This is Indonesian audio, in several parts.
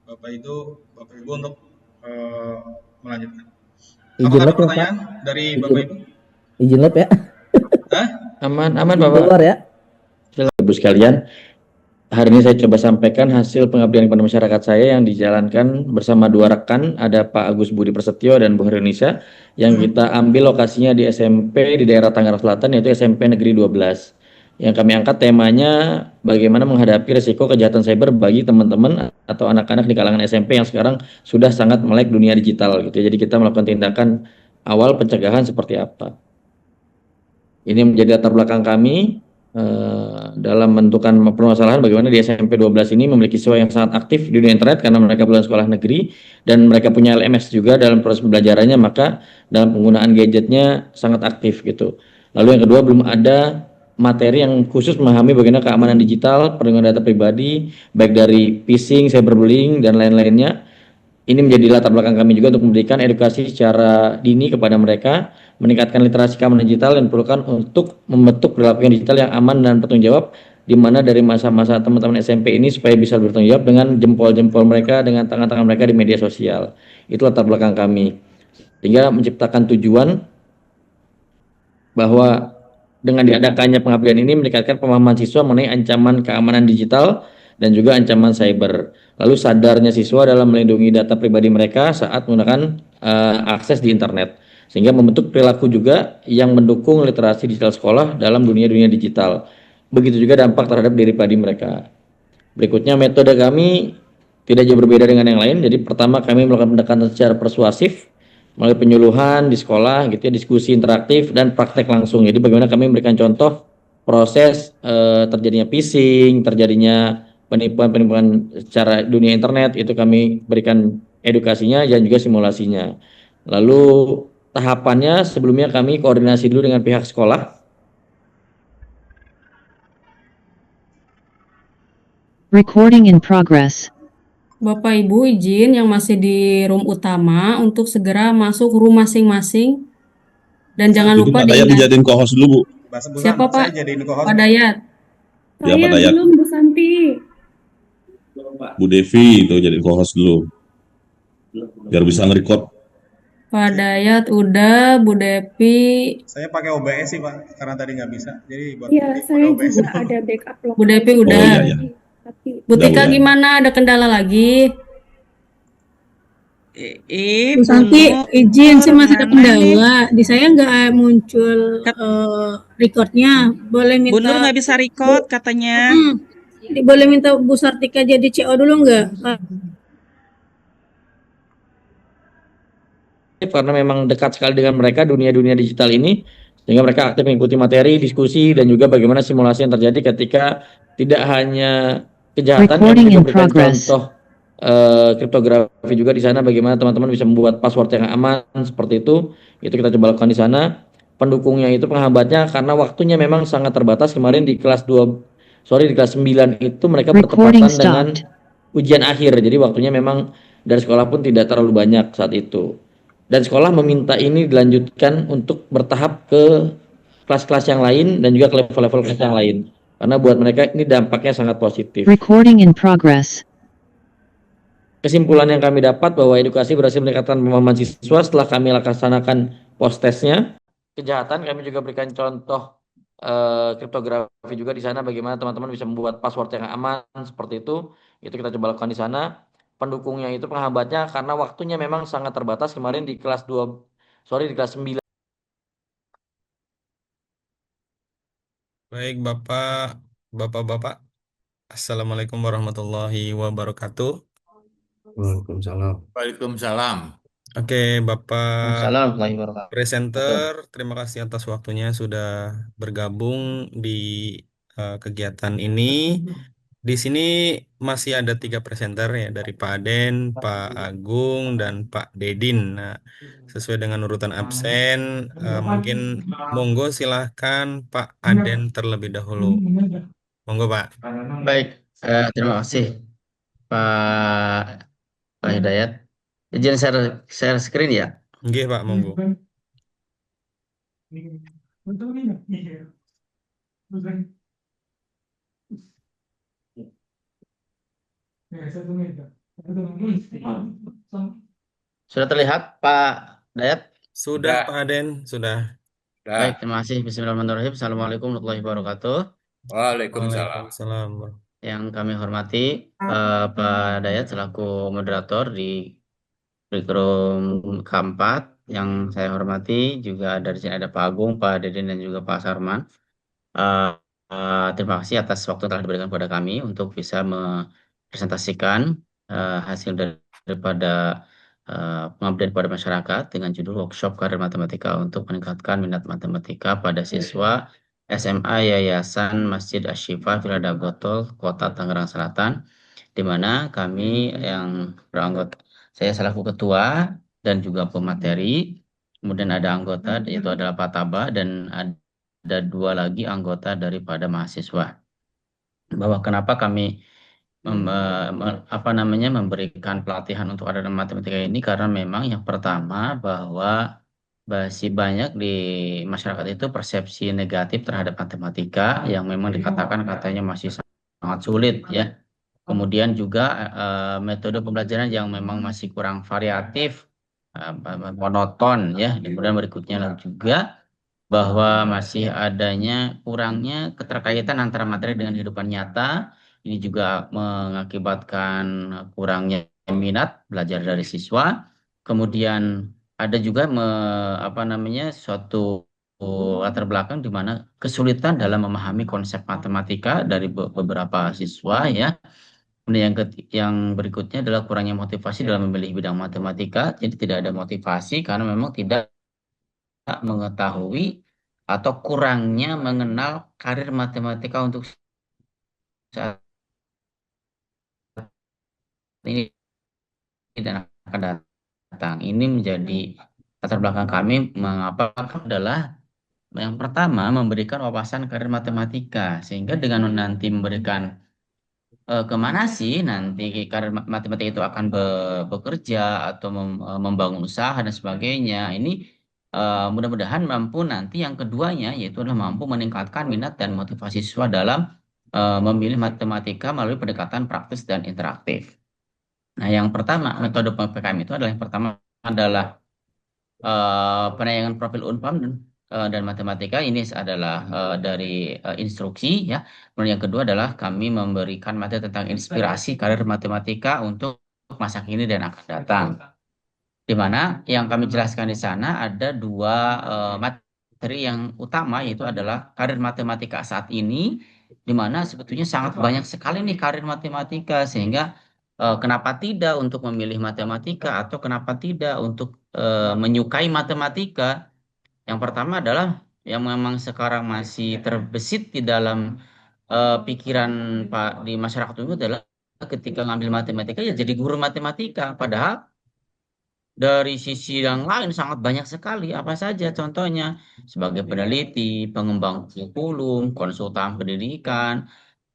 Bapak Ibu untuk eh, melanjutkan. Izin Apakah ada lab ya Pak, pertanyaan dari izin Bapak Ibu? izin lab ya, Hah? Aman, aman izin Bapak. keluar ya. Silakan Ibu sekalian. Hari ini saya coba sampaikan hasil pengabdian kepada masyarakat saya yang dijalankan bersama dua rekan, ada Pak Agus Budi Prasetyo dan Bu Indonesia, yang kita ambil lokasinya di SMP di daerah Tangerang Selatan, yaitu SMP Negeri 12. Yang kami angkat temanya bagaimana menghadapi risiko kejahatan cyber bagi teman-teman atau anak-anak di kalangan SMP yang sekarang sudah sangat melek dunia digital gitu. Jadi kita melakukan tindakan awal pencegahan seperti apa. Ini menjadi latar belakang kami dalam menentukan permasalahan bagaimana di SMP 12 ini memiliki siswa yang sangat aktif di dunia internet karena mereka lulusan sekolah negeri dan mereka punya LMS juga dalam proses pembelajarannya, maka dalam penggunaan gadgetnya sangat aktif gitu. Lalu yang kedua, belum ada materi yang khusus memahami bagaimana keamanan digital, perlindungan data pribadi, baik dari phishing, cyberbullying, dan lain-lainnya. Ini menjadi latar belakang kami juga untuk memberikan edukasi secara dini kepada mereka, meningkatkan literasi keamanan digital dan perlukan untuk membentuk perilaku yang digital yang aman dan bertanggung jawab, di mana dari masa-masa teman-teman SMP ini supaya bisa bertanggung jawab dengan jempol-jempol mereka, dengan tangan-tangan mereka di media sosial. Itu latar belakang kami. Sehingga menciptakan tujuan bahwa dengan diadakannya pengabdian ini meningkatkan pemahaman siswa mengenai ancaman keamanan digital dan juga ancaman cyber. Lalu sadarnya siswa dalam melindungi data pribadi mereka saat menggunakan akses di internet. Sehingga membentuk perilaku juga yang mendukung literasi digital sekolah dalam dunia-dunia digital. Begitu juga dampak terhadap diri pribadi mereka. Berikutnya metode kami tidak jauh berbeda dengan yang lain. Jadi pertama kami melakukan pendekatan secara persuasif melalui penyuluhan di sekolah gitu ya, diskusi interaktif dan praktek langsung. Jadi bagaimana kami memberikan contoh proses terjadinya phishing, terjadinya penipuan-penipuan secara dunia internet, itu kami berikan edukasinya dan juga simulasinya. Lalu tahapannya sebelumnya kami koordinasi dulu dengan pihak sekolah. Recording in progress. Bapak Ibu izin yang masih di room utama untuk segera masuk room masing-masing dan jangan Itu lupa Pak Dayat diingat. dijadiin co-host dulu, Bu. Mbak Sebulan, Siapa Pak? saya jadiin co-host. Pak Dayat. Ya, Pak Saya Dayat. belum, Bu Santi. Bu Devi itu jadiin co-host dulu. Biar bisa nge-record. Pak Dayat udah, Bu Devi. Saya pakai OBS sih Pak, karena tadi nggak bisa. Jadi buat Iya, pakai saya OBS. juga ada backup Bu Devi lokasi. udah. Oh iya, iya. Tapi Bu Tika Udah. gimana? Ada kendala lagi? Bu Santi izin sih masih ada mana nih? kendala. Di saya nggak muncul Kat- recordnya. Boleh Bu Nur minta nggak bisa record katanya. boleh minta Bu Sartika jadi CO dulu nggak? Karena memang dekat sekali dengan mereka dunia-dunia digital ini, sehingga mereka aktif mengikuti materi, diskusi, dan juga bagaimana simulasi yang terjadi ketika tidak hanya kejahatan, kami Recording juga in berikan progress. contoh kriptografi juga di sana, bagaimana teman-teman bisa membuat password yang aman seperti itu kita coba lakukan di sana. Pendukungnya itu penghambatnya karena waktunya memang sangat terbatas. Kemarin di kelas 2, di kelas 9 itu mereka Recording bertepatan dengan stopped. ujian akhir. Jadi waktunya memang dari sekolah pun tidak terlalu banyak saat itu. Dan sekolah meminta ini dilanjutkan untuk bertahap ke kelas-kelas yang lain dan juga ke level-level kelas yang lain. Karena buat mereka ini dampaknya sangat positif. Recording in progress. Kesimpulan yang kami dapat bahwa edukasi berhasil meningkatkan pemahaman siswa setelah kami laksanakan post testnya. Kejahatan kami juga berikan contoh kriptografi juga di sana, bagaimana teman-teman bisa membuat password yang aman seperti itu kita coba lakukan di sana. Pendukungnya itu penghambatnya karena waktunya memang sangat terbatas. Kemarin di kelas 2, di kelas 9. Baik, Bapak-Bapak, Assalamualaikum warahmatullahi wabarakatuh. Waalaikumsalam. Oke, Bapak Assalamualaikum warahmatullahi wabarakatuh. presenter, terima kasih atas waktunya sudah bergabung di kegiatan ini. Di sini masih ada 3 presenter ya, dari Pak Aden, Pak Agung, dan Pak Dedin. Nah, sesuai dengan urutan absen, mungkin monggo silahkan Pak Aden terlebih dahulu. Monggo Pak. Baik, terima kasih Pak Hidayat. Izin share screen ya. Nggih Pak, monggo. Sudah terlihat Pak Dayat? Sudah Pak Aden, sudah. Baik, terima kasih. Bismillahirrahmanirrahim. Assalamualaikum warahmatullahi wabarakatuh. Waalaikumsalam. Yang kami hormati Pak Dayat selaku moderator di Kurikulum keempat. Yang saya hormati juga dari sini ada Pak Agung, Pak Deden, dan juga Pak Sarman. Eh, Terima kasih atas waktu yang telah diberikan kepada kami untuk bisa mempresentasikan hasil daripada pengabdian kepada masyarakat dengan judul workshop karir matematika untuk meningkatkan minat matematika pada siswa SMA Yayasan Masjid Asy-Syifa Villa Dagotol, Kota Tangerang Selatan, di mana kami yang beranggota, saya selaku ketua dan juga pemateri, kemudian ada anggota yaitu adalah Pak Taba dan ada dua lagi anggota daripada mahasiswa. Bahwa kenapa kami memberikan pelatihan untuk aliran matematika ini, karena memang yang pertama bahwa masih banyak di masyarakat itu persepsi negatif terhadap matematika yang memang dikatakan katanya masih sangat sulit ya. Kemudian juga metode pembelajaran yang memang masih kurang variatif, monoton ya. Kemudian berikutnya juga bahwa masih adanya kurangnya keterkaitan antara materi dengan kehidupan nyata. Ini juga mengakibatkan kurangnya minat belajar dari siswa. Kemudian ada juga suatu latar belakang di mana kesulitan dalam memahami konsep matematika dari beberapa siswa ya. Kemudian yang berikutnya adalah kurangnya motivasi dalam memilih bidang matematika. Jadi tidak ada motivasi karena memang tidak mengetahui atau kurangnya mengenal karir matematika untuk saat ini dan akan datang. Ini menjadi latar belakang kami mengapa adalah yang pertama memberikan wawasan karir matematika, sehingga dengan nanti memberikan kemana sih nanti karir matematika itu akan bekerja atau membangun usaha dan sebagainya. Ini mudah-mudahan mampu nanti yang keduanya yaitu adalah mampu meningkatkan minat dan motivasi siswa dalam memilih matematika melalui pendekatan praktis dan interaktif. Nah, yang pertama metode PPKM itu adalah yang pertama adalah penayangan profil Unpam dan matematika. Ini adalah dari instruksi ya. Kemudian yang kedua adalah kami memberikan materi tentang inspirasi karir matematika untuk masa kini dan akan datang. Di mana yang kami jelaskan di sana ada dua materi yang utama, yaitu adalah karir matematika saat ini, di mana sebetulnya sangat banyak sekali nih karir matematika, sehingga kenapa tidak untuk memilih matematika atau kenapa tidak untuk menyukai matematika. Yang pertama adalah yang memang sekarang masih terbesit di dalam pikiran Pak di masyarakat itu adalah ketika ngambil matematika ya jadi guru matematika. Padahal dari sisi yang lain sangat banyak sekali. Apa saja contohnya? Sebagai peneliti, pengembang kurikulum, konsultan pendidikan,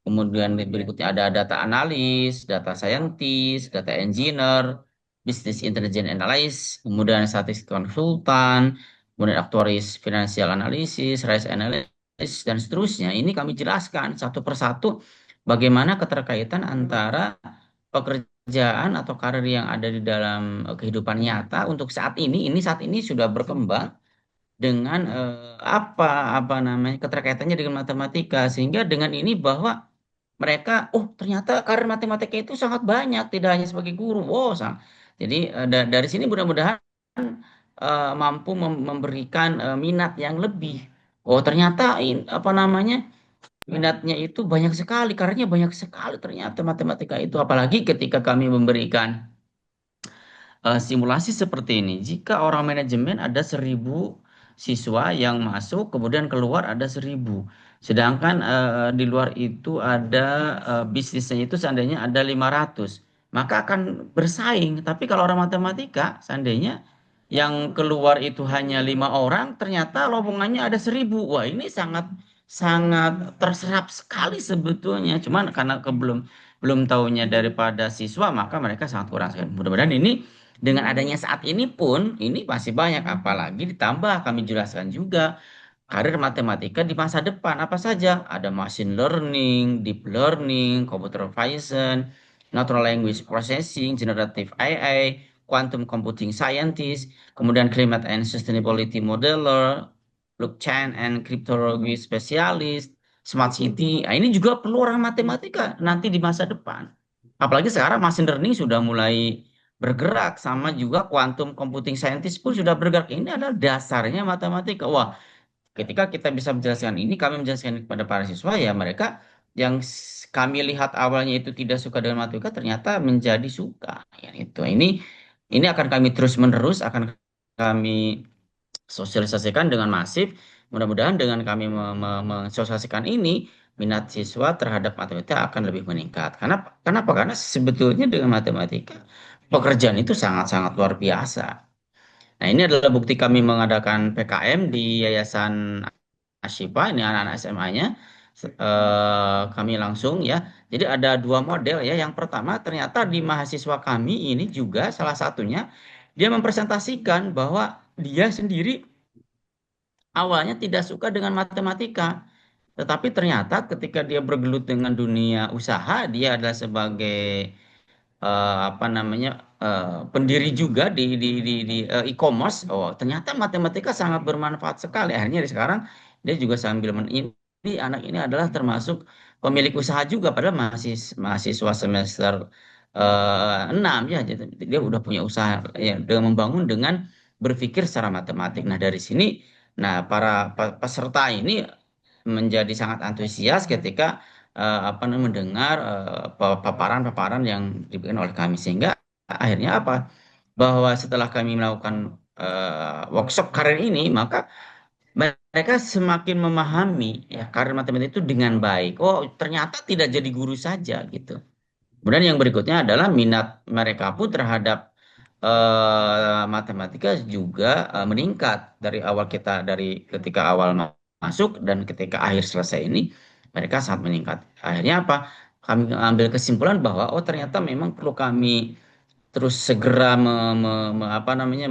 kemudian berikutnya ada data analis, data scientist, data engineer, business intelligence analyst, kemudian statistik konsultan, kemudian aktuaris financial analysis, risk analysis, dan seterusnya. Ini kami jelaskan satu persatu bagaimana keterkaitan antara pekerjaan atau karir yang ada di dalam kehidupan nyata untuk saat ini sudah berkembang dengan apa namanya keterkaitannya dengan matematika, sehingga dengan ini bahwa mereka ternyata karir matematika itu sangat banyak, tidak hanya sebagai guru. Jadi dari sini mudah-mudahan mampu memberikan minat yang lebih. Ternyata minatnya itu banyak sekali, karirnya banyak sekali ternyata matematika itu. Apalagi ketika kami memberikan simulasi seperti ini. Jika orang manajemen ada 1.000 siswa yang masuk, kemudian keluar ada 1.000. Sedangkan di luar itu ada bisnisnya itu seandainya ada 500. Maka akan bersaing. Tapi kalau orang matematika, seandainya yang keluar itu hanya 5 orang, ternyata lowongannya ada 1.000. Wah, ini sangat sangat terserap sekali sebetulnya. Cuman karena belum tahunya daripada siswa, maka mereka sangat kurang. Mudah-mudahan ini dengan adanya saat ini pun, ini masih banyak, apalagi ditambah kami jelaskan juga karir matematika di masa depan apa saja. Ada machine learning, deep learning, computer vision, natural language processing, generative AI, quantum computing scientist, kemudian climate and sustainability modeler, blockchain and cryptology specialist, smart city. Nah, ini juga perlu orang matematika nanti di masa depan. Apalagi sekarang machine learning sudah mulai bergerak, sama juga quantum computing scientist pun sudah bergerak. Ini adalah dasarnya matematika. Wah, ketika kita bisa menjelaskan ini, kami menjelaskan kepada para siswa, ya mereka yang kami lihat awalnya itu tidak suka dengan matematika ternyata menjadi suka. Ya, itu. Ini akan kami terus menerus akan kami sosialisasikan dengan masif. Mudah-mudahan dengan kami mensosialisasikan ini, minat siswa terhadap matematika akan lebih meningkat. Kenapa? Karena sebetulnya dengan matematika pekerjaan itu sangat-sangat luar biasa. Nah, ini adalah bukti kami mengadakan PKM di Yayasan Ashifa, ini anak-anak SMA-nya. Kami langsung ya. Jadi ada dua model ya. Yang pertama, ternyata di mahasiswa kami ini juga salah satunya dia mempresentasikan bahwa dia sendiri awalnya tidak suka dengan matematika. Tetapi ternyata ketika dia bergelut dengan dunia usaha, dia adalah sebagai apa namanya pendiri juga di e-commerce. Oh, ternyata matematika sangat bermanfaat sekali. Akhirnya sekarang dia juga sambil ini anak ini adalah termasuk pemilik usaha juga, padahal masih mahasiswa semester 6 ya. Jadi dia udah punya usaha ya, dengan membangun dengan berpikir secara matematik. Nah, dari sini para peserta ini menjadi sangat antusias ketika apa namanya mendengar paparan-paparan yang diberikan oleh kami, sehingga akhirnya apa, bahwa setelah kami melakukan workshop karir ini, maka mereka semakin memahami ya karir matematika itu dengan baik. Oh, ternyata tidak jadi guru saja gitu. Kemudian yang berikutnya adalah minat mereka pun terhadap matematika juga meningkat dari awal dari ketika awal masuk dan ketika akhir selesai ini mereka sangat meningkat. Akhirnya apa? Kami ambil kesimpulan bahwa oh ternyata memang perlu kami terus segera apa namanya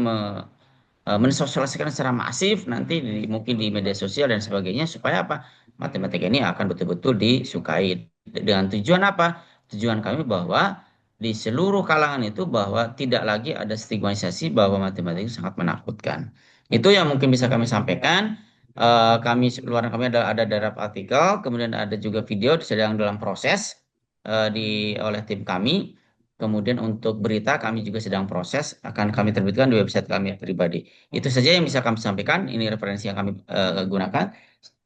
mensosialisasikan secara masif nanti mungkin di media sosial dan sebagainya, supaya apa? Matematika ini akan betul-betul disukai. Dengan tujuan apa? Tujuan kami bahwa di seluruh kalangan itu bahwa tidak lagi ada stigmatisasi bahwa matematika itu sangat menakutkan. Itu yang mungkin bisa kami sampaikan. Keluaran kami ada draft artikel, kemudian ada juga video sedang dalam proses oleh tim kami. Kemudian untuk berita kami juga sedang proses, akan kami terbitkan di website kami pribadi. Itu saja yang bisa kami sampaikan. Ini referensi yang kami gunakan.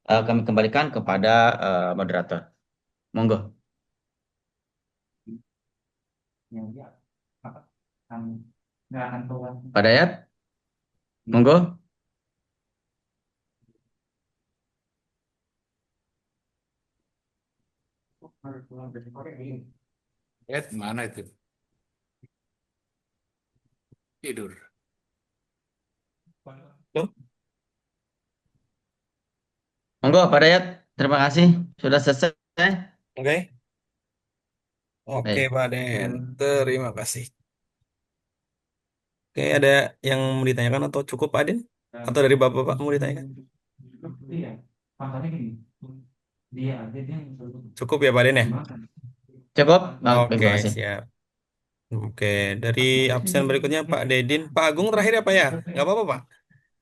Kami kembalikan kepada moderator. Monggo. Pak Dayat, monggo. Mana itu? Tidur. Monggo Pak Dayat, terima kasih sudah selesai. Oke. Oke, Baik. Pak Den. Terima kasih. Oke, ada yang mau ditanyakan atau cukup, Pak Den? Atau dari Bapak mau ditanyakan? Cukup ya, Pak Den ya? Cukup? Oke, Terima kasih. siap. Oke, dari absen berikutnya Pak Dedin. Pak Agung terakhir ya, Pak ya? Nggak apa-apa, Pak?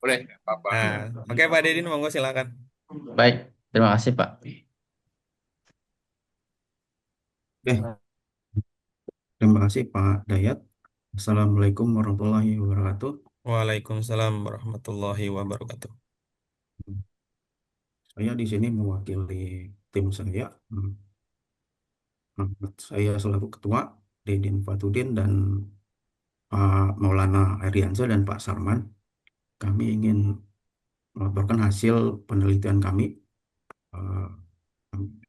Boleh, apa-apa. Nah, oke Pak Dedin, monggo silakan. Baik, terima kasih Pak. Oke, terima kasih Pak Dayat. Assalamualaikum warahmatullahi wabarakatuh. Waalaikumsalam warahmatullahi wabarakatuh. Saya di sini mewakili tim saya. Saya selaku ketua, Dedin Fatudin dan Pak Maulana Arianza dan Pak Sarman. Kami ingin melaporkan hasil penelitian kami.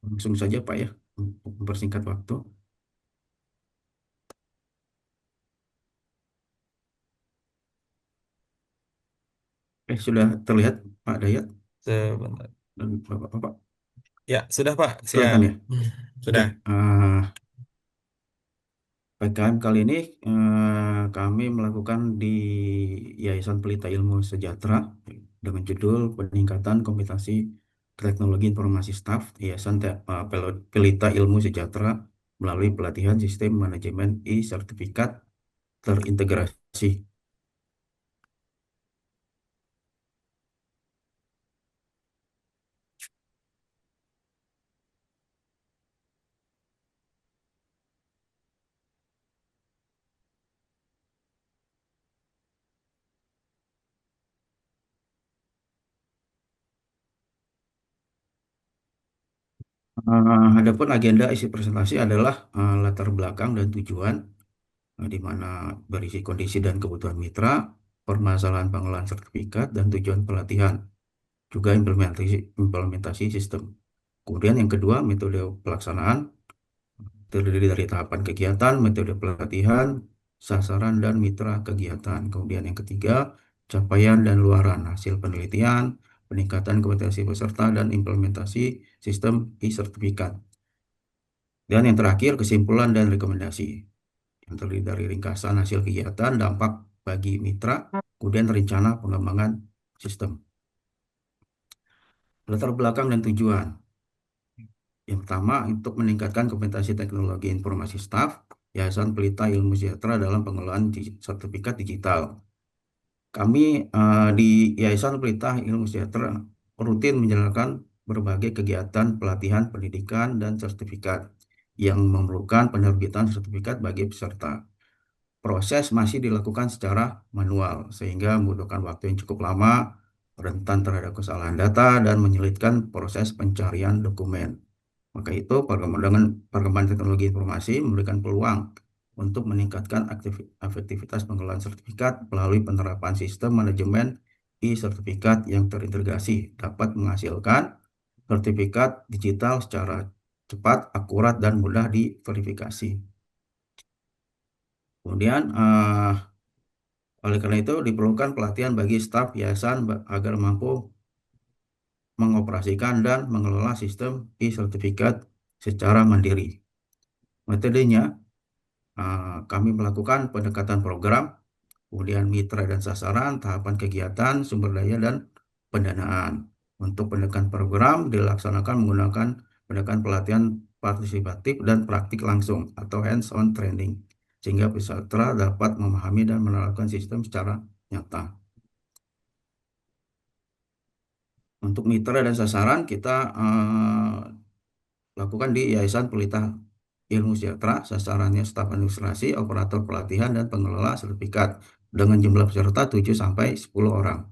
Langsung saja Pak ya, untuk mempersingkat waktu. Sudah terlihat Pak Dayat Sebentar. dan Bapak-Bapak? Ya, sudah Pak. Silakan ya. Sudah. PKM kali ini kami melakukan di Yayasan Pelita Ilmu Sejahtera dengan judul Peningkatan Kompetensi Teknologi Informasi Staf Yayasan Pelita Ilmu Sejahtera melalui pelatihan sistem manajemen e-sertifikat terintegrasi. Adapun agenda isi presentasi adalah latar belakang dan tujuan, di mana berisi kondisi dan kebutuhan mitra, permasalahan pengelolaan sertifikat, dan tujuan pelatihan, juga implementasi sistem. Kemudian yang kedua, metode pelaksanaan, terdiri dari tahapan kegiatan, metode pelatihan, sasaran, dan mitra kegiatan. Kemudian yang ketiga, capaian dan luaran hasil penelitian, peningkatan kompetensi peserta, dan implementasi sistem e-sertifikat. Dan yang terakhir, kesimpulan dan rekomendasi, yang terdiri dari ringkasan hasil kegiatan, dampak bagi mitra, kemudian rencana pengembangan sistem. Latar belakang dan tujuan. Yang pertama, untuk meningkatkan kompetensi teknologi informasi staf, Yayasan Pelita Ilmu Sejahtera dalam pengelolaan sertifikat digital. Kami di Yayasan Pelita Ilmu Sejahtera rutin menjalankan berbagai kegiatan pelatihan, pendidikan, dan sertifikat yang memerlukan penerbitan sertifikat bagi peserta. Proses masih dilakukan secara manual, sehingga membutuhkan waktu yang cukup lama, rentan terhadap kesalahan data, dan menyulitkan proses pencarian dokumen. Maka itu, perkembangan teknologi informasi memberikan peluang untuk meningkatkan efektivitas pengelolaan sertifikat melalui penerapan sistem manajemen e-sertifikat yang terintegrasi, dapat menghasilkan sertifikat digital secara cepat, akurat, dan mudah diverifikasi. Kemudian, oleh karena itu diperlukan pelatihan bagi staf yayasan agar mampu mengoperasikan dan mengelola sistem e-sertifikat secara mandiri. Metodenya, kami melakukan pendekatan program, kemudian mitra dan sasaran, tahapan kegiatan, sumber daya, dan pendanaan. Untuk pendekatan program dilaksanakan menggunakan pendekatan pelatihan partisipatif dan praktik langsung atau hands-on training, sehingga peserta dapat memahami dan menerapkan sistem secara nyata. Untuk mitra dan sasaran kita lakukan di Yayasan Pelita Ilmu Sejahtera, sasarannya staf administrasi, operator pelatihan, dan pengelola sertifikat dengan jumlah peserta 7-10 orang.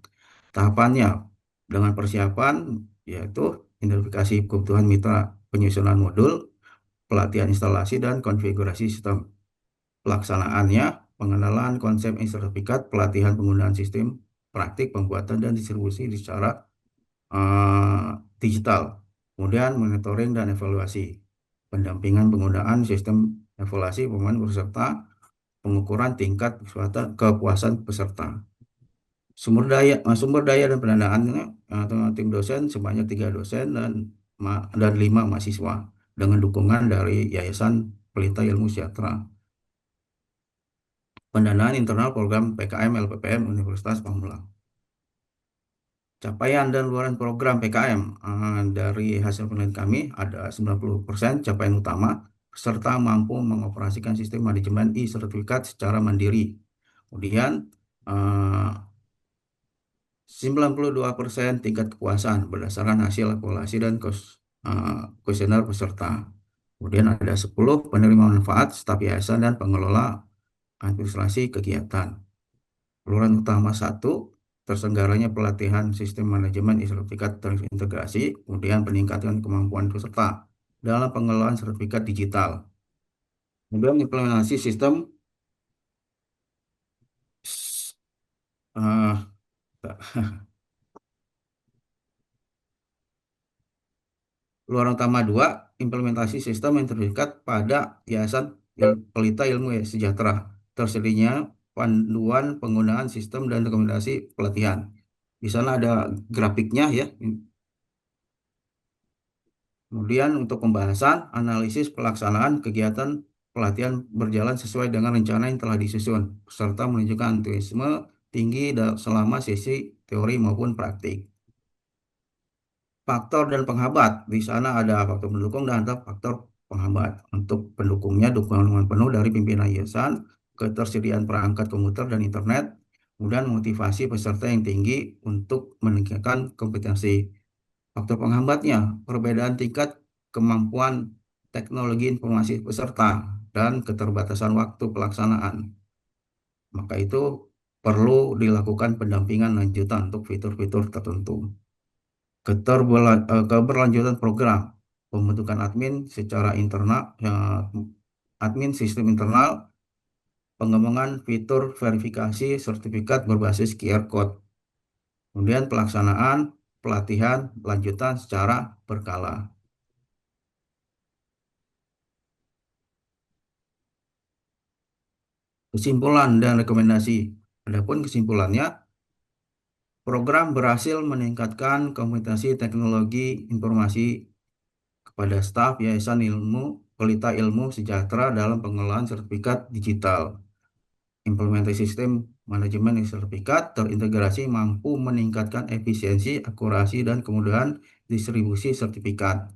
Tahapannya dengan persiapan yaitu identifikasi kebutuhan mitra, penyusunan modul, pelatihan instalasi, dan konfigurasi sistem. Pelaksanaannya, pengenalan konsep e-sertifikat, pelatihan penggunaan sistem, praktik pembuatan dan distribusi secara digital. Kemudian monitoring dan evaluasi, pendampingan penggunaan sistem evaluasi pemahaman peserta, pengukuran tingkat kepuasan peserta. Sumber daya dan pendanaannya, tim dosen sebanyak 3 dosen dan 5 mahasiswa dengan dukungan dari Yayasan Pelita Ilmu Sejahtera. Pendanaan internal program PKM LPPM Universitas Pamulang. Capaian dan luaran program PKM, dari hasil penelitian kami ada 90% capaian utama, peserta mampu mengoperasikan sistem manajemen e-sertifikat secara mandiri. Kemudian 92% tingkat kepuasan berdasarkan hasil evaluasi dan kuesioner peserta. Kemudian ada 10 penerima manfaat, staf yayasan, dan pengelola administrasi kegiatan. Luaran utama 1, terselenggaranya pelatihan sistem manajemen e-sertifikat terintegrasi, kemudian peningkatan kemampuan peserta dalam pengelolaan sertifikat digital. Kemudian implementasi sistem luaran utama 2, implementasi sistem sertifikat pada Yayasan Pelita Ilmu Sejahtera. Tersedianya panduan penggunaan sistem dan rekomendasi pelatihan. Di sana ada grafiknya ya. Kemudian untuk pembahasan, analisis pelaksanaan kegiatan pelatihan berjalan sesuai dengan rencana yang telah disusun, serta menunjukkan antusiasme tinggi selama sesi teori maupun praktik. Faktor dan penghambat, di sana ada faktor pendukung dan ada faktor penghambat. Untuk pendukungnya, dukungan penuh dari pimpinan yayasan, ketersediaan perangkat komputer dan internet, kemudian motivasi peserta yang tinggi untuk meningkatkan kompetensi. Faktor penghambatnya, perbedaan tingkat kemampuan teknologi informasi peserta dan keterbatasan waktu pelaksanaan. Maka itu perlu dilakukan pendampingan lanjutan untuk fitur-fitur tertentu. Keberlanjutan program, pembentukan admin secara internal, admin sistem internal, pengembangan fitur verifikasi sertifikat berbasis QR Code, kemudian pelaksanaan pelatihan lanjutan secara berkala. Kesimpulan dan rekomendasi. Adapun kesimpulannya, program berhasil meningkatkan kompetensi teknologi informasi kepada staf Yayasan Ilmu Pelita Ilmu Sejahtera dalam pengelolaan sertifikat digital. Implementasi sistem manajemen sertifikat terintegrasi mampu meningkatkan efisiensi, akurasi, dan kemudahan distribusi sertifikat.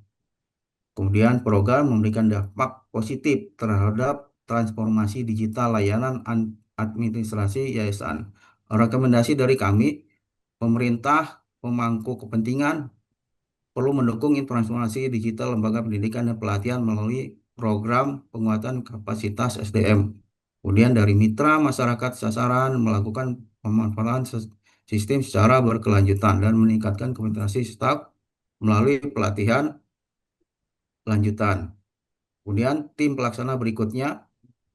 Kemudian program memberikan dampak positif terhadap transformasi digital layanan administrasi yayasan. Rekomendasi dari kami, pemerintah, pemangku kepentingan perlu mendukung transformasi digital lembaga pendidikan dan pelatihan melalui program penguatan kapasitas SDM. Kemudian dari mitra masyarakat sasaran melakukan pemanfaatan sistem secara berkelanjutan dan meningkatkan kompetensi staf melalui pelatihan lanjutan. Kemudian tim pelaksana berikutnya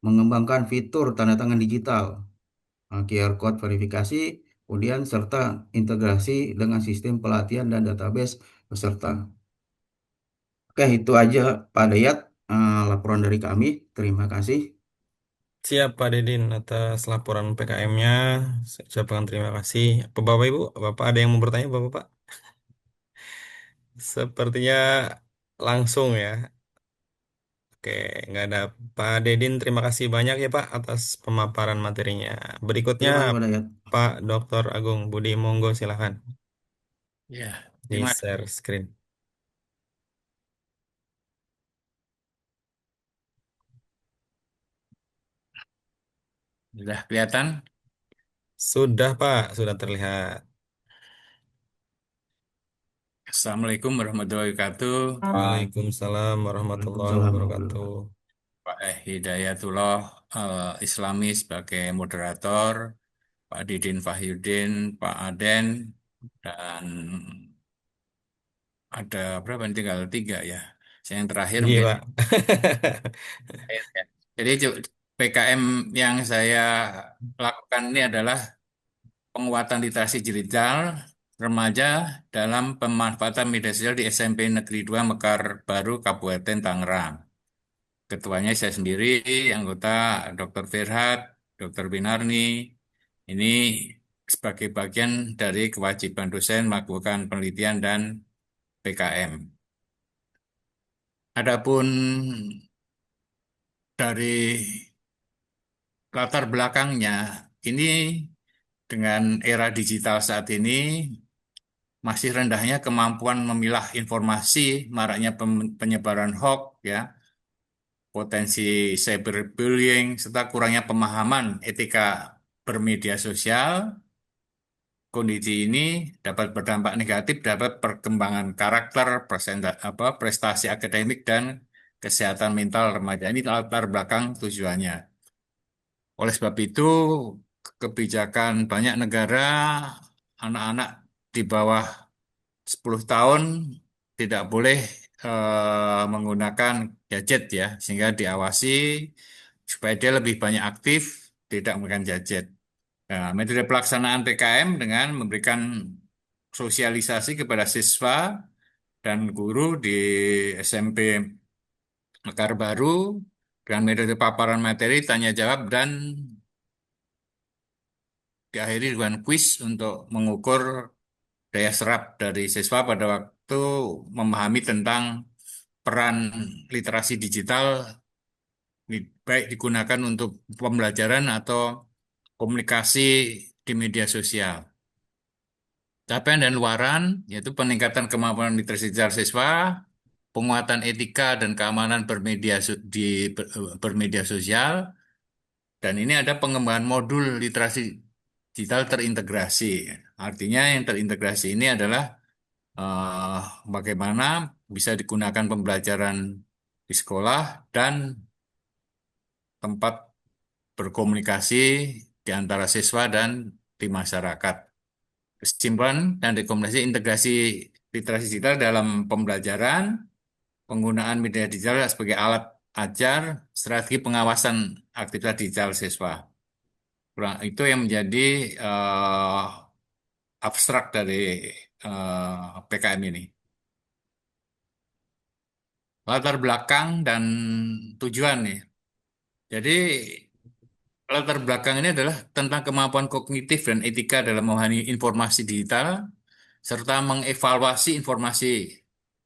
mengembangkan fitur tanda tangan digital, QR code verifikasi, kemudian serta integrasi dengan sistem pelatihan dan database peserta. Oke, itu aja Pak Dayat, laporan dari kami. Terima kasih. Siap Pak Dedin atas laporan PKM-nya. Saya ucapkan terima kasih. Bapak Ibu, Bapak ada yang mau bertanya Bapak? Sepertinya langsung ya. Oke, nggak ada. Pak Dedin, terima kasih banyak ya Pak atas pemaparan materinya. Berikutnya Terima kasih Pak Dayat. Pak Dr. Agung Budi, monggo silahkan Ya, di terima kasih. share screen. Sudah kelihatan? Sudah Pak, sudah terlihat. Assalamualaikum warahmatullahi wabarakatuh. Waalaikumsalam warahmatullahi Waalaikumsalam wabarakatuh. Pak Hidayatullah Islami sebagai moderator, Pak Didin Fahyudin, Pak Aden, dan ada berapa ini? Tinggal 3 ya. Yang terakhir Iya mungkin. Pak. Ya. Jadi PKM yang saya lakukan ini adalah penguatan literasi digital remaja dalam pemanfaatan media sosial di SMP Negeri 2 Mekar Baru, Kabupaten Tangerang. Ketuanya saya sendiri, anggota Dr. Firhat, Dr. Binarni. Ini sebagai bagian dari kewajiban dosen melakukan penelitian dan PKM. Adapun dari latar belakangnya, ini dengan era digital saat ini masih rendahnya kemampuan memilah informasi, maraknya penyebaran hoax, ya, potensi cyberbullying, serta kurangnya pemahaman etika bermedia sosial. Kondisi ini dapat berdampak negatif dapat perkembangan karakter, prestasi akademik, dan kesehatan mental remaja. Ini latar belakang tujuannya. Oleh sebab itu, kebijakan banyak negara, anak-anak di bawah 10 tahun tidak boleh menggunakan gadget ya, sehingga diawasi supaya dia lebih banyak aktif, tidak menggunakan gadget. Nah, metode pelaksanaan PKM dengan memberikan sosialisasi kepada siswa dan guru di SMP Mekar Baru dengan metode paparan materi, tanya jawab, dan diakhiri dengan kuis untuk mengukur daya serap dari siswa pada waktu memahami tentang peran literasi digital, baik digunakan untuk pembelajaran atau komunikasi di media sosial. Capaian dan luaran, yaitu peningkatan kemampuan literasi digital siswa penguatan etika dan keamanan bermedia sosial, dan ini ada pengembangan modul literasi digital terintegrasi. Artinya yang terintegrasi ini adalah eh, bagaimana bisa digunakan pembelajaran di sekolah dan tempat berkomunikasi di antara siswa dan di masyarakat. Kesimpulan dan rekomendasi integrasi literasi digital dalam pembelajaran, penggunaan media digital sebagai alat ajar, strategi pengawasan aktivitas digital siswa. Itu yang menjadi abstrak dari PKM ini. Latar belakang dan tujuan nih. Jadi latar belakang ini adalah tentang kemampuan kognitif dan etika dalam memahami informasi digital, serta mengevaluasi informasi,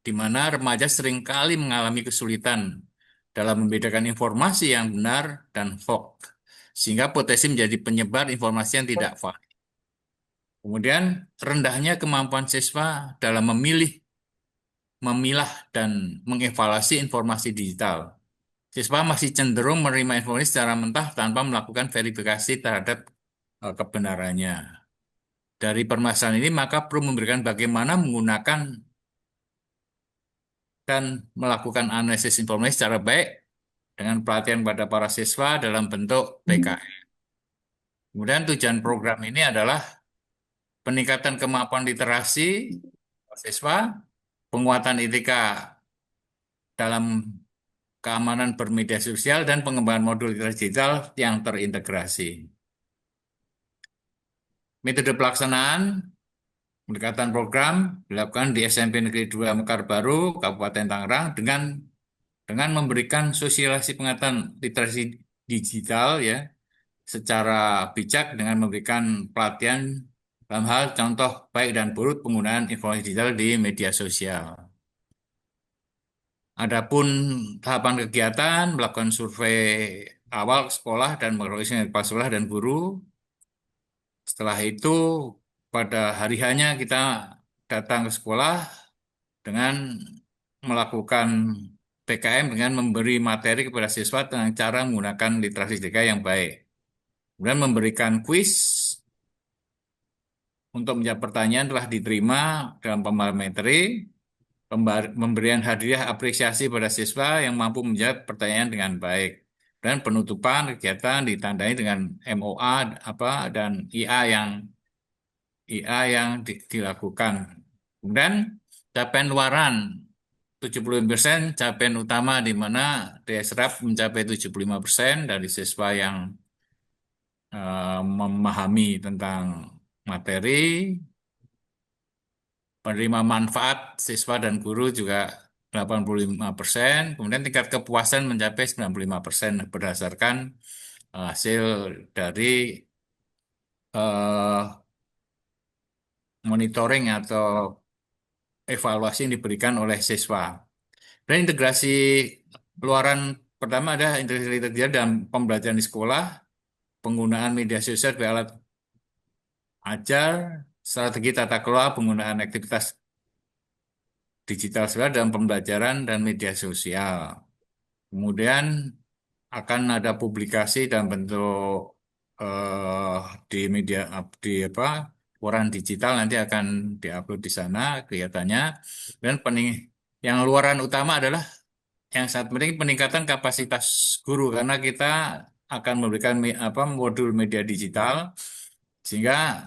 di mana remaja seringkali mengalami kesulitan dalam membedakan informasi yang benar dan hoax, sehingga potensi menjadi penyebar informasi yang tidak valid. Kemudian, rendahnya kemampuan siswa dalam memilah, dan mengevaluasi informasi digital. Siswa masih cenderung menerima informasi secara mentah tanpa melakukan verifikasi terhadap kebenarannya. Dari permasalahan ini, maka perlu memberikan bagaimana menggunakan dan melakukan analisis informasi secara baik dengan pelatihan pada para siswa dalam bentuk PKM. Kemudian tujuan program ini adalah peningkatan kemampuan literasi siswa, penguatan etika dalam keamanan bermedia sosial, dan pengembangan modul literasi digital yang terintegrasi. Metode pelaksanaan pendekatan program dilakukan di SMP Negeri 2 Mekar Baru, Kabupaten Tangerang, dengan memberikan sosialisasi pengetahuan literasi digital ya secara bijak, dengan memberikan pelatihan dalam hal contoh baik dan buruk penggunaan informasi digital di media sosial. Adapun tahapan kegiatan, melakukan survei awal ke sekolah dan mengevaluasi kepala sekolah dan guru. Setelah itu, pada hari hanya kita datang ke sekolah dengan melakukan PKM dengan memberi materi kepada siswa tentang cara menggunakan literasi digital yang baik. Kemudian memberikan kuis untuk menjawab pertanyaan telah diterima dalam pemaparan materi, pemberian hadiah apresiasi pada siswa yang mampu menjawab pertanyaan dengan baik, dan penutupan kegiatan ditandai dengan MOA dan IA yang dilakukan. Kemudian capaian luaran 75%, capaian utama di mana daya serap mencapai 75% dari siswa yang memahami tentang materi, penerima manfaat siswa dan guru juga 85%, kemudian tingkat kepuasan mencapai 95% berdasarkan hasil dari monitoring atau evaluasi yang diberikan oleh siswa. Dan integrasi luaran pertama ada integrasi digital dalam pembelajaran di sekolah, penggunaan media sosial sebagai alat ajar, strategi tata kelola penggunaan aktivitas digital sekolah dalam pembelajaran dan media sosial. Kemudian akan ada publikasi dalam bentuk di media koran digital, nanti akan diupload di sana kelihatannya. Dan yang luaran utama adalah yang sangat penting peningkatan kapasitas guru, karena kita akan memberikan modul media digital sehingga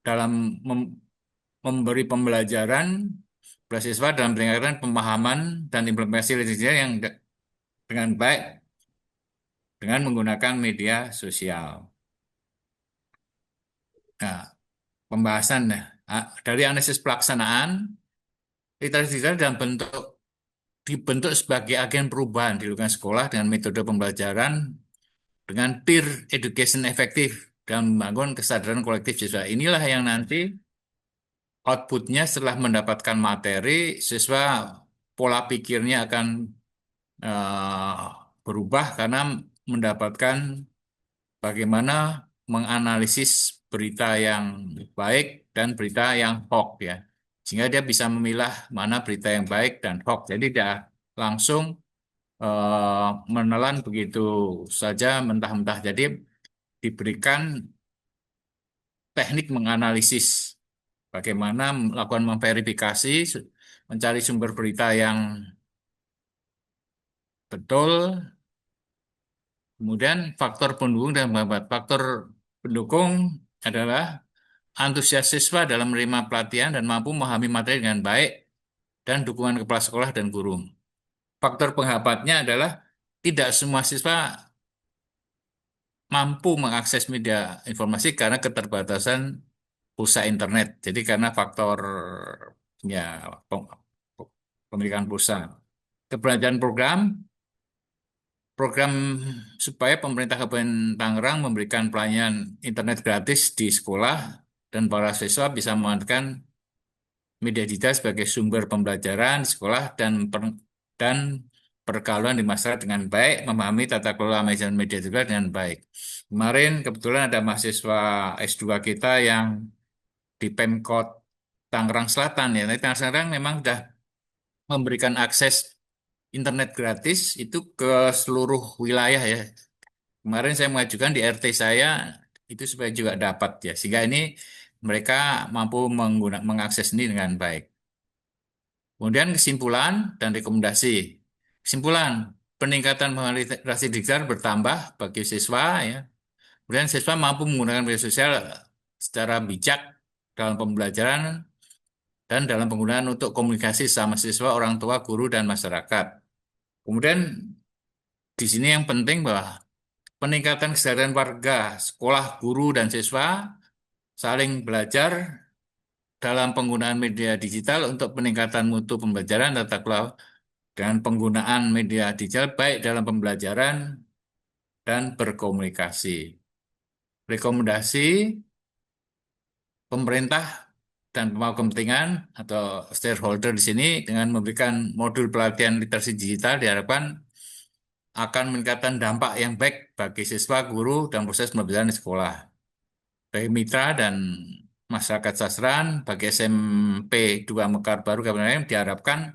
dalam memberi pembelajaran siswa dalam peningkatan pemahaman dan implementasi digital yang dengan baik dengan menggunakan media sosial. Nah, pembahasan dari analisis pelaksanaan literasi digital dibentuk sebagai agen perubahan di lingkungan sekolah dengan metode pembelajaran dengan peer education efektif dan membangun kesadaran kolektif siswa. Inilah yang nanti outputnya setelah mendapatkan materi, siswa pola pikirnya akan berubah karena mendapatkan bagaimana menganalisis berita yang baik dan berita yang hoax ya. sehingga dia bisa memilah mana berita yang baik dan hoax. Jadi dia langsung menelan begitu saja mentah-mentah. Jadi diberikan teknik menganalisis bagaimana melakukan memverifikasi, mencari sumber berita yang betul, kemudian faktor pendukung dan penghambat. Faktor pendukung adalah antusias siswa dalam menerima pelatihan dan mampu memahami materi dengan baik, dan dukungan kepala sekolah dan guru. Faktor penghambatnya adalah tidak semua siswa mampu mengakses media informasi karena keterbatasan pulsa internet. Jadi karena faktor ya pemilikan pulsa. Keberadaan program supaya pemerintah Kabupaten Tangerang memberikan pelayanan internet gratis di sekolah dan para siswa bisa memanfaatkan media digital sebagai sumber pembelajaran di sekolah dan pergaulan di masyarakat dengan baik, memahami tata kelola media digital dengan baik. Kemarin kebetulan ada mahasiswa S2 kita yang di Pemkot Tangerang Selatan ya. Tapi Tangerang Selatan memang sudah memberikan akses internet gratis itu ke seluruh wilayah ya. Kemarin saya mengajukan di RT saya itu supaya juga dapat ya. Sehingga ini mereka mampu mengakses ini dengan baik. Kemudian kesimpulan dan rekomendasi. Kesimpulan, peningkatan literasi digital bertambah bagi siswa ya. Kemudian siswa mampu menggunakan media sosial secara bijak dalam pembelajaran dan dalam penggunaan untuk komunikasi sama siswa, orang tua, guru, dan masyarakat. Kemudian di sini yang penting bahwa peningkatan kesadaran warga, sekolah, guru, dan siswa saling belajar dalam penggunaan media digital untuk peningkatan mutu pembelajaran tata kelola dengan penggunaan media digital baik dalam pembelajaran dan berkomunikasi. Rekomendasi pemerintah dan pemangku kepentingan atau stakeholder di sini dengan memberikan modul pelatihan literasi digital diharapkan akan meningkatkan dampak yang baik bagi siswa, guru, dan proses pembelajaran di sekolah. Bagi mitra dan masyarakat sasaran, bagi SMP 2 Mekar Baru Kabupaten diharapkan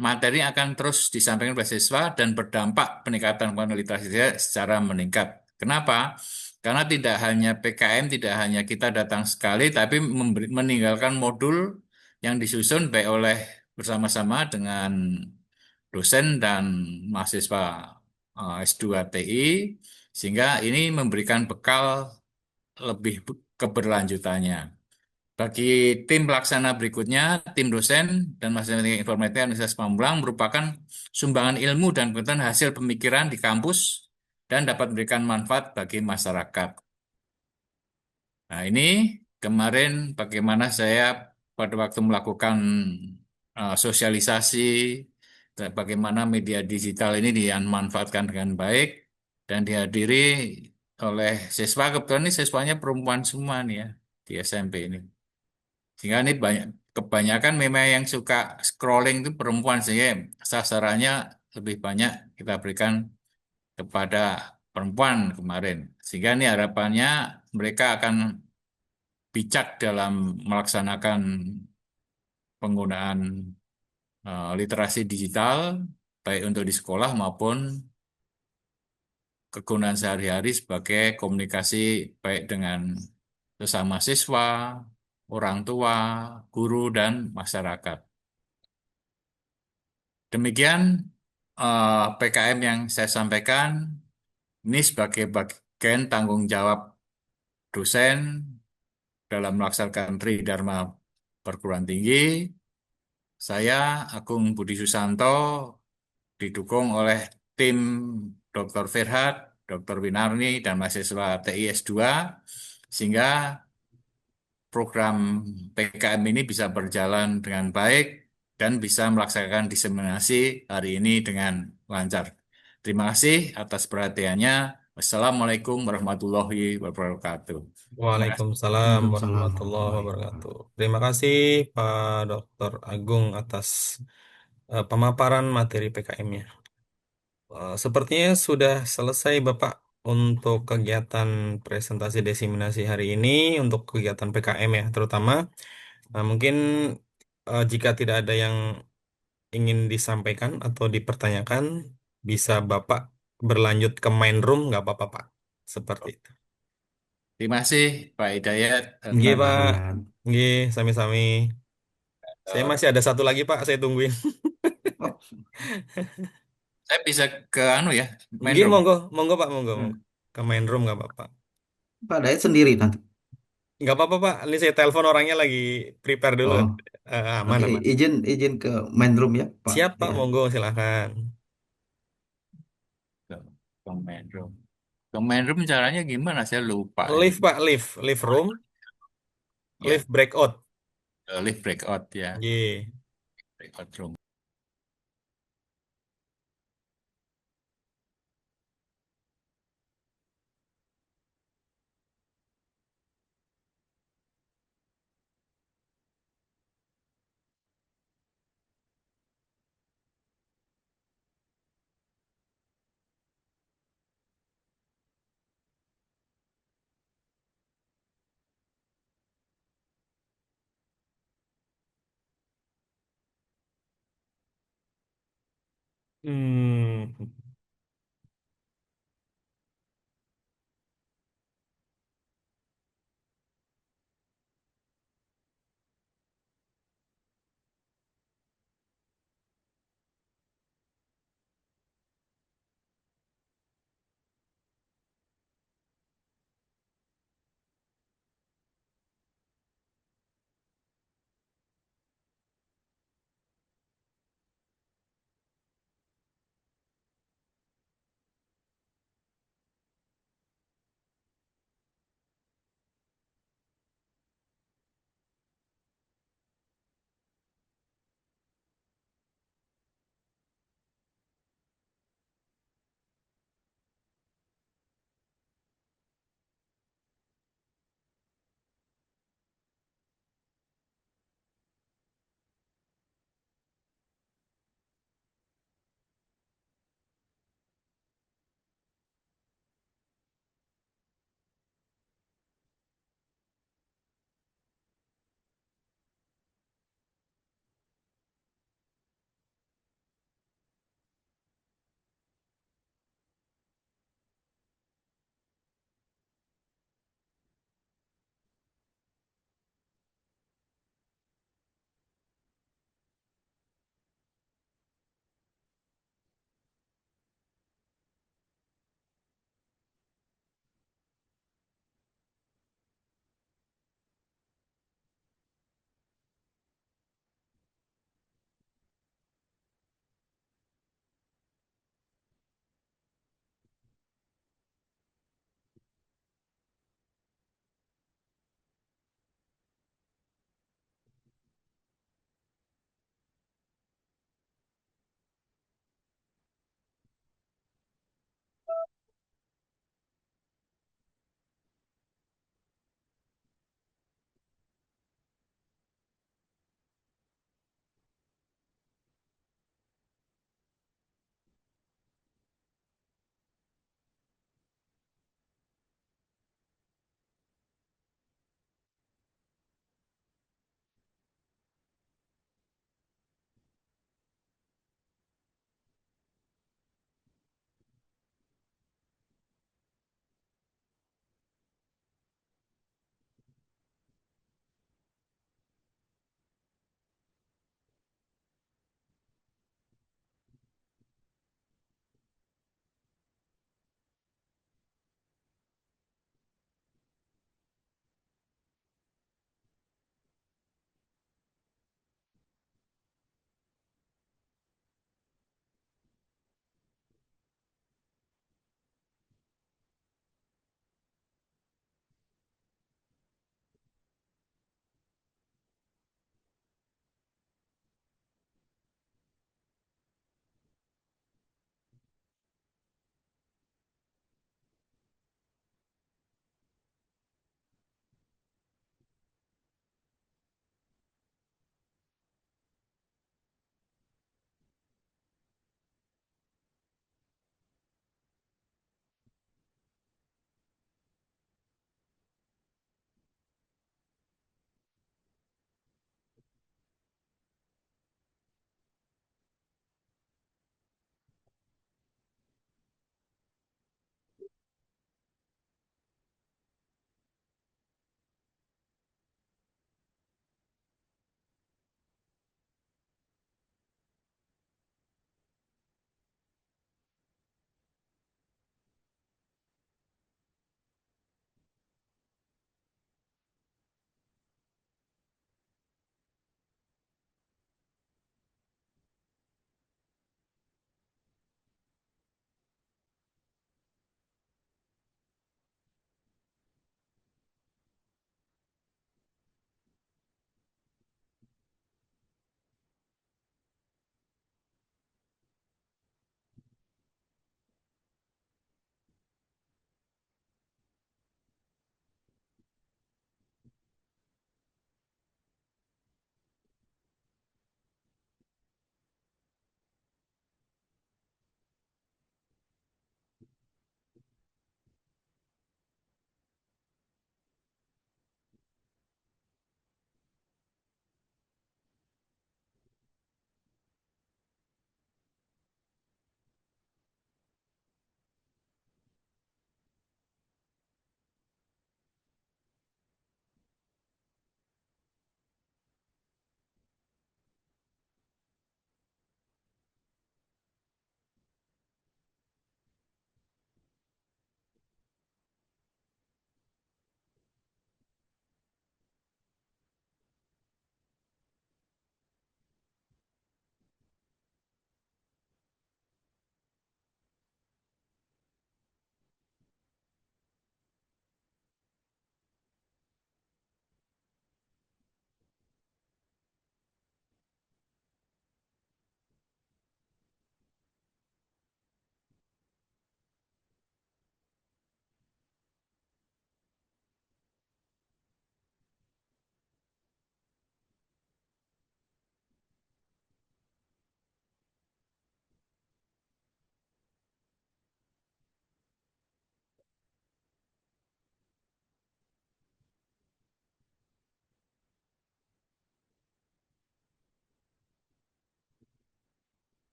materi akan terus disampaikan oleh siswa dan berdampak peningkatan literasi digital secara meningkat. Kenapa? Karena tidak hanya PKM, tidak hanya kita datang sekali, tapi meninggalkan modul yang disusun baik oleh bersama-sama dengan dosen dan mahasiswa S2 TI, sehingga ini memberikan bekal lebih keberlanjutannya. Bagi tim pelaksana berikutnya, tim dosen dan matematika informatika Universitas Pamulang merupakan sumbangan ilmu dan pengetahuan hasil pemikiran di kampus dan dapat memberikan manfaat bagi masyarakat. Nah, ini kemarin bagaimana saya pada waktu melakukan sosialisasi, bagaimana media digital ini dimanfaatkan dengan baik dan dihadiri oleh siswa. Kebetulan ini siswanya perempuan semua nih ya di SMP ini. Sehingga ini kebanyakan memang yang suka scrolling itu perempuan, sehingga sasarannya lebih banyak kita berikan kepada perempuan kemarin. Sehingga ini harapannya mereka akan bijak dalam melaksanakan penggunaan literasi digital, baik untuk di sekolah maupun kegunaan sehari-hari sebagai komunikasi baik dengan sesama siswa, orang tua, guru, dan masyarakat. Demikian PKM yang saya sampaikan, ini sebagai bagian tanggung jawab dosen dalam melaksanakan Tridharma perguruan tinggi. Saya Agung Budi Susanto didukung oleh tim Dr. Firhat, Dr. Winarni, dan mahasiswa TI S2, sehingga program PKM ini bisa berjalan dengan baik dan bisa melaksanakan diseminasi hari ini dengan lancar. Terima kasih atas perhatiannya. Wassalamualaikum warahmatullahi wabarakatuh. Waalaikumsalam warahmatullahi wabarakatuh. Terima kasih Pak Dr. Agung atas pemaparan materi PKM-nya. Sepertinya sudah selesai Bapak untuk kegiatan presentasi diseminasi hari ini untuk kegiatan PKM ya, terutama mungkin jika tidak ada yang ingin disampaikan atau dipertanyakan, bisa Bapak berlanjut ke main room, nggak apa-apa, Pak. Seperti itu. Terima kasih Pak Hidayat Nggih, Pak atas Pak. Hidayat. Nggih, sami-sami. Saya masih ada satu lagi, Pak. Saya tungguin. Oh, saya bisa ke anu ya, main Nggih, room. monggo, monggo, Pak, monggo, Hmm. monggo. Ke main room nggak apa-apa. Pak Hidayat sendiri nanti. Nggak apa-apa, Pak. Ini saya telepon orangnya lagi prepare dulu. Oh, Aman, oke. aman. Izin ke main room ya, Pak Siap, Pak. Hidayat. Monggo, silahkan. Ke, ke main room. Ke main room caranya gimana? Saya lupa ini. Live, Pak. Live room. Ya, Live breakout. live breakout ya, Nggih. breakout room. Hmm.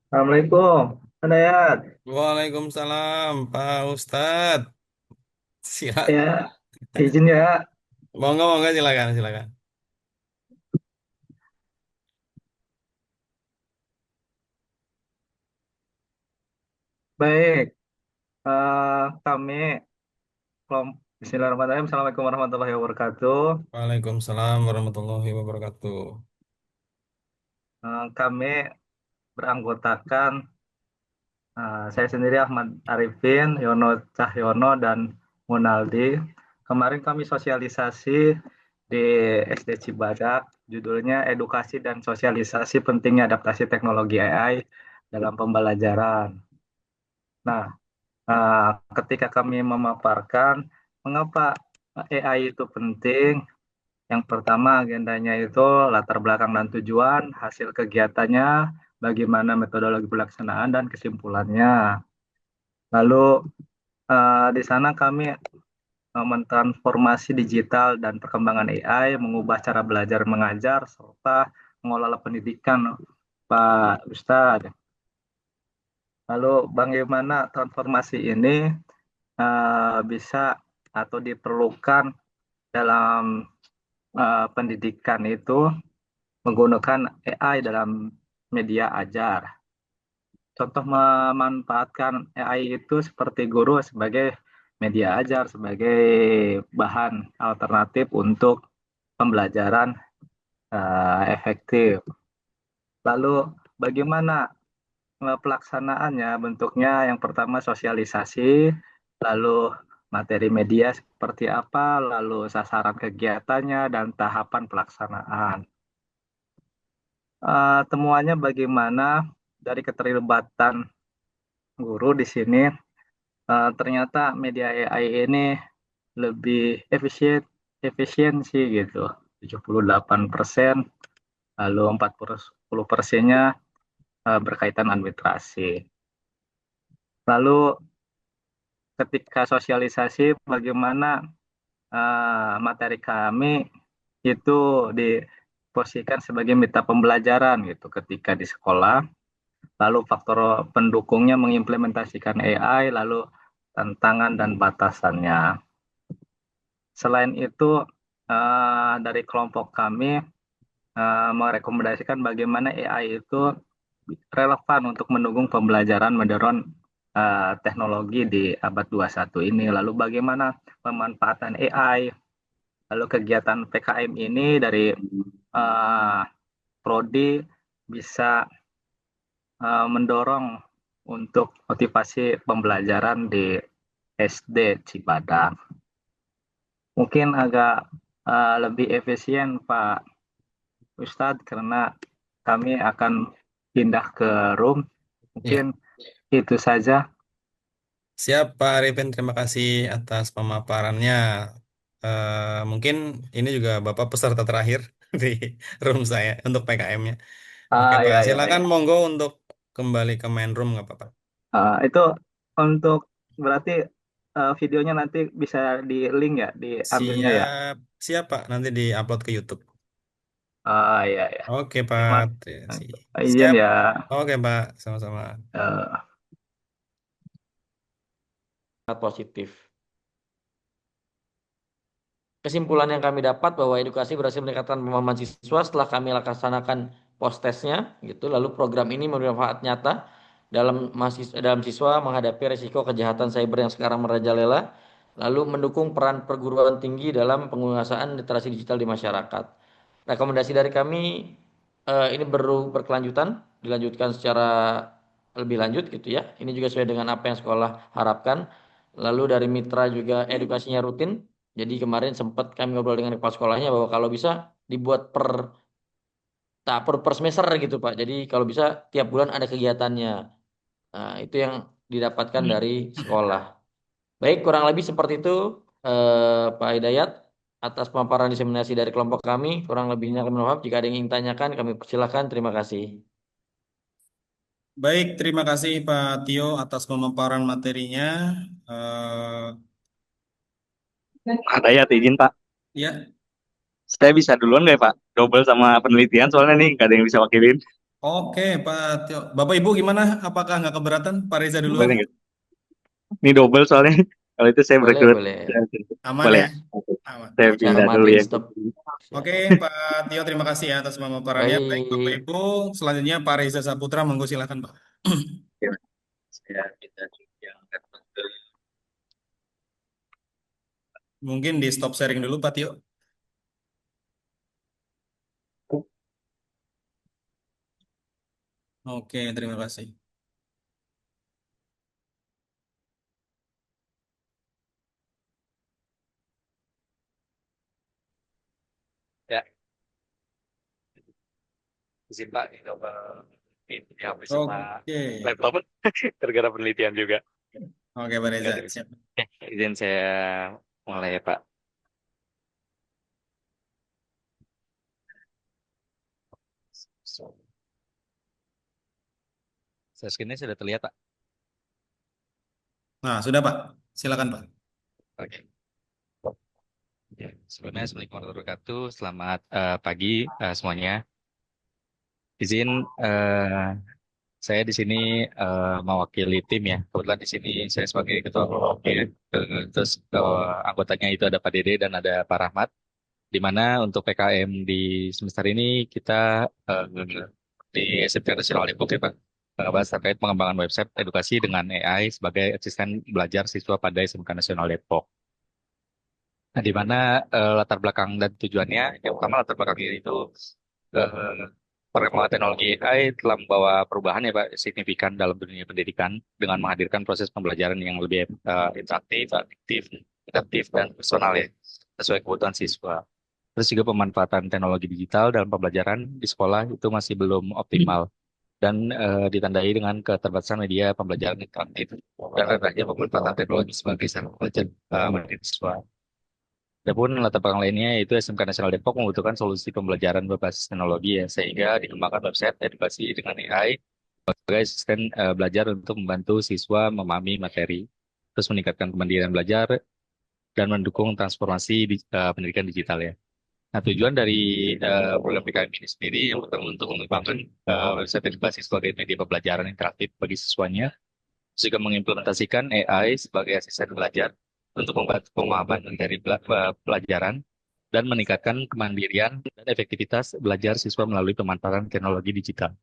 Assalamualaikum, Dayat. Waalaikumsalam, Pak Ustadz. Silakan. Ya, izin ya. Monggo, monggo, silakan, silakan. Baik, kami kelompok Bismillahirrahmanirrahim. Assalamualaikum warahmatullahi wabarakatuh. Waalaikumsalam warahmatullahi wabarakatuh. Kami beranggotakan saya sendiri Ahmad Arifin, Yono Cahyono, dan Munaldi. Kemarin kami sosialisasi di SD Cibadak, judulnya Edukasi dan Sosialisasi Pentingnya Adaptasi Teknologi AI dalam Pembelajaran. Nah, ketika kami memaparkan mengapa AI itu penting, yang pertama agendanya itu latar belakang dan tujuan, hasil kegiatannya, bagaimana metodologi pelaksanaan dan kesimpulannya. Lalu di sana kami mentransformasi digital dan perkembangan AI, mengubah cara belajar mengajar, serta mengelola pendidikan, Pak Ustadz. Lalu bagaimana transformasi ini bisa atau diperlukan dalam pendidikan itu menggunakan AI dalam media ajar. Contoh memanfaatkan AI itu seperti guru sebagai media ajar, sebagai bahan alternatif untuk pembelajaran efektif. Lalu bagaimana pelaksanaannya? Bentuknya yang pertama sosialisasi, lalu materi media seperti apa, lalu sasaran kegiatannya, dan tahapan pelaksanaan. Temuannya bagaimana dari keterlibatan guru di sini, ternyata media AI ini lebih efisiensi gitu, 78%, lalu 40%-nya berkaitan administrasi. Lalu ketika sosialisasi bagaimana materi kami itu diposisikan sebagai mitra pembelajaran gitu ketika di sekolah. Lalu faktor pendukungnya mengimplementasikan AI, lalu tantangan dan batasannya. Selain itu dari kelompok kami merekomendasikan bagaimana AI itu relevan untuk mendukung pembelajaran modern teknologi di abad 21 ini. Lalu bagaimana pemanfaatan AI, lalu kegiatan PKM ini dari Prodi bisa mendorong untuk motivasi pembelajaran di SD Cibadak. Mungkin agak lebih efisien Pak Ustadz karena kami akan pindah ke room. Mungkin itu saja. Siap, Pak Arifin, terima kasih atas pemaparannya. Mungkin ini juga Bapak peserta terakhir di room saya untuk PKM-nya. Oke, Pak, Ya, silakan ya. monggo untuk kembali ke main room, nggak apa-apa. Itu untuk berarti videonya nanti bisa di link ya, diambilnya ya. Siap, siap Pak, nanti di-upload ke YouTube. Ya. Oke, Terima Pak. izin Siap. ya. Oke, Pak, sama-sama. Positif. Kesimpulan yang kami dapat bahwa edukasi berhasil meningkatkan pemahaman siswa setelah kami laksanakan post-testnya, gitu. Lalu program ini bermanfaat nyata dalam siswa menghadapi risiko kejahatan cyber yang sekarang merajalela, lalu mendukung peran perguruan tinggi dalam penguasaan literasi digital di masyarakat. Rekomendasi dari kami ini berkelanjutan, dilanjutkan secara lebih lanjut gitu ya. Ini juga sesuai dengan apa yang sekolah harapkan. Lalu dari mitra juga edukasinya rutin. Jadi kemarin sempat kami ngobrol dengan kepala sekolahnya bahwa kalau bisa dibuat per semester gitu Pak. Jadi kalau bisa tiap bulan ada kegiatannya. Nah, itu yang didapatkan dari sekolah. Baik, kurang lebih seperti itu Pak Hidayat atas pemaparan diseminasi dari kelompok kami. Kurang lebihnya kami mohon maaf. Jika ada yang ingin tanyakan kami persilahkan. Terima kasih. Baik, terima kasih Pak Tio atas pemaparan materinya. Ada ya izin Pak. Ya. Saya bisa duluan nggak ya Pak? Double sama penelitian soalnya nih nggak ada yang bisa wakilin. Oke, Pak Tio. Bapak Ibu gimana? Apakah nggak keberatan? Pak Reza duluan. Boleh nggak? Ini double soalnya. Kalau itu saya Boleh, berikut. boleh. Aman Boleh ya? ya? Oke. Aman. Saya Oke. pindah dulu Hormatin ya. stop. Oke, Pak Tio, terima kasih ya atas pemaparannya. Baik, Bapak Baik. Ibu. Selanjutnya Pak Reza Saputra, monggo silakan, Pak. Oke, saya pindah yang Mungkin di stop sharing dulu, Pak Tio. Oke, terima kasih. ya, izin Pak, coba ini HP sama Oke. laptop gara-gara penelitian juga. Oke, Pak Reza. Nggak Siap. izin saya mulai ya Pak. Screen-nya sudah terlihat Pak. Nah, sudah Pak. Silakan Pak. Oke. Ya, sebelumnya Assalamualaikum warahmatullahi wabarakatuh. Selamat pagi semuanya. Izin saya di sini mewakili tim ya. Kebetulan di sini saya sebagai ketua kelompok ya. Terus anggotanya itu ada Pak Dede dan ada Pak Rahmat. Di mana untuk PKM di semester ini kita di SMK Nasional Depok ya Pak, bahas terkait pengembangan website edukasi dengan AI sebagai asisten belajar siswa pada SMK Nasional Depok. Nah, di mana latar belakang dan tujuannya, yang pertama latar belakangnya itu perkembangan teknologi AI telah membawa perubahan ya Pak signifikan dalam dunia pendidikan dengan menghadirkan proses pembelajaran yang lebih interaktif, adaptif, dan personal ya sesuai kebutuhan siswa. Terus juga pemanfaatan teknologi digital dalam pembelajaran di sekolah itu masih belum optimal dan ditandai dengan keterbatasan media pembelajaran interaktif dan rendahnya pemanfaatan teknologi sebagai sarana belajar mandiri siswa. Adapun latar belakang lainnya yaitu SMK Nasional Depok membutuhkan solusi pembelajaran berbasis teknologi ya sehingga dikembangkan website edukasi dengan AI sebagai asisten belajar untuk membantu siswa memahami materi, terus meningkatkan kemandirian belajar dan mendukung transformasi pendidikan digital ya. Nah, tujuan dari program PKM ini sendiri yang pertama untuk mengembangkan website edukasi sebagai media pembelajaran interaktif bagi siswanya, juga mengimplementasikan AI sebagai asisten belajar untuk membantu pemahaman dari pelajaran dan meningkatkan kemandirian dan efektivitas belajar siswa melalui pemanfaatan teknologi digital.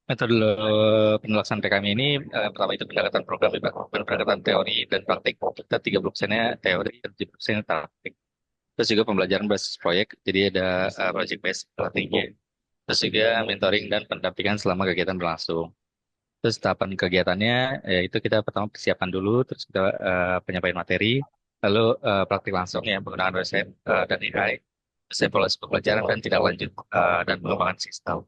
Metode penelaksanaan PKM ini pertama itu pendekatan program pendekatan teori dan praktik. Kita 30%-nya teori dan 70%-nya praktik. Terus juga pembelajaran berbasis proyek, jadi ada project based learning-nya. Terus juga mentoring dan pendampingan selama kegiatan berlangsung. Terus tahapan kegiatannya, yaitu kita pertama persiapan dulu, terus kita penyampaian materi, lalu praktik langsung ya penggunaan website dan AI, terus evaluasi pembelajaran dan tidak lanjut dan pengembangan sistem.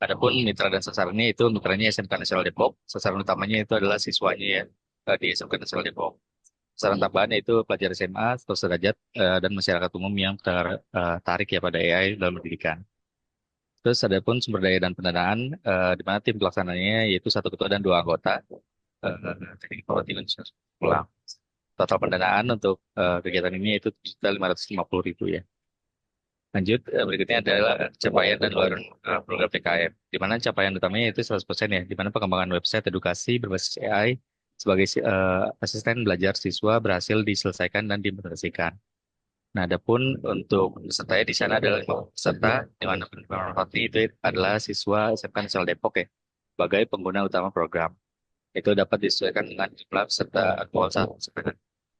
Adapun mitra dan sasarannya itu mitranya SMK Nasional Depok, sasaran utamanya itu adalah siswanya ya di SMK Nasional Depok. Saran tambahan yaitu pelajar SMA, terus sederajat, dan masyarakat umum yang tertarik ya pada AI dalam pendidikan. Terus ada pun sumber daya dan pendanaan, di mana tim pelaksananya yaitu 1 ketua dan 2 anggota. Teknik informasi pulang. Total pendanaan untuk kegiatan ini yaitu Rp550.000 ya. Lanjut, berikutnya adalah capaian dan luaran program PKM, di mana capaian utamanya itu 100% ya, di mana pengembangan website edukasi berbasis AI sebagai asisten belajar siswa berhasil diselesaikan dan diimplementasikan. Nah, adapun untuk pesertanya di sana adalah 50 peserta, di mana penerima itu adalah siswa SMK Nasional Depok ya, sebagai pengguna utama program. Itu dapat disesuaikan dengan jumlah peserta kuota.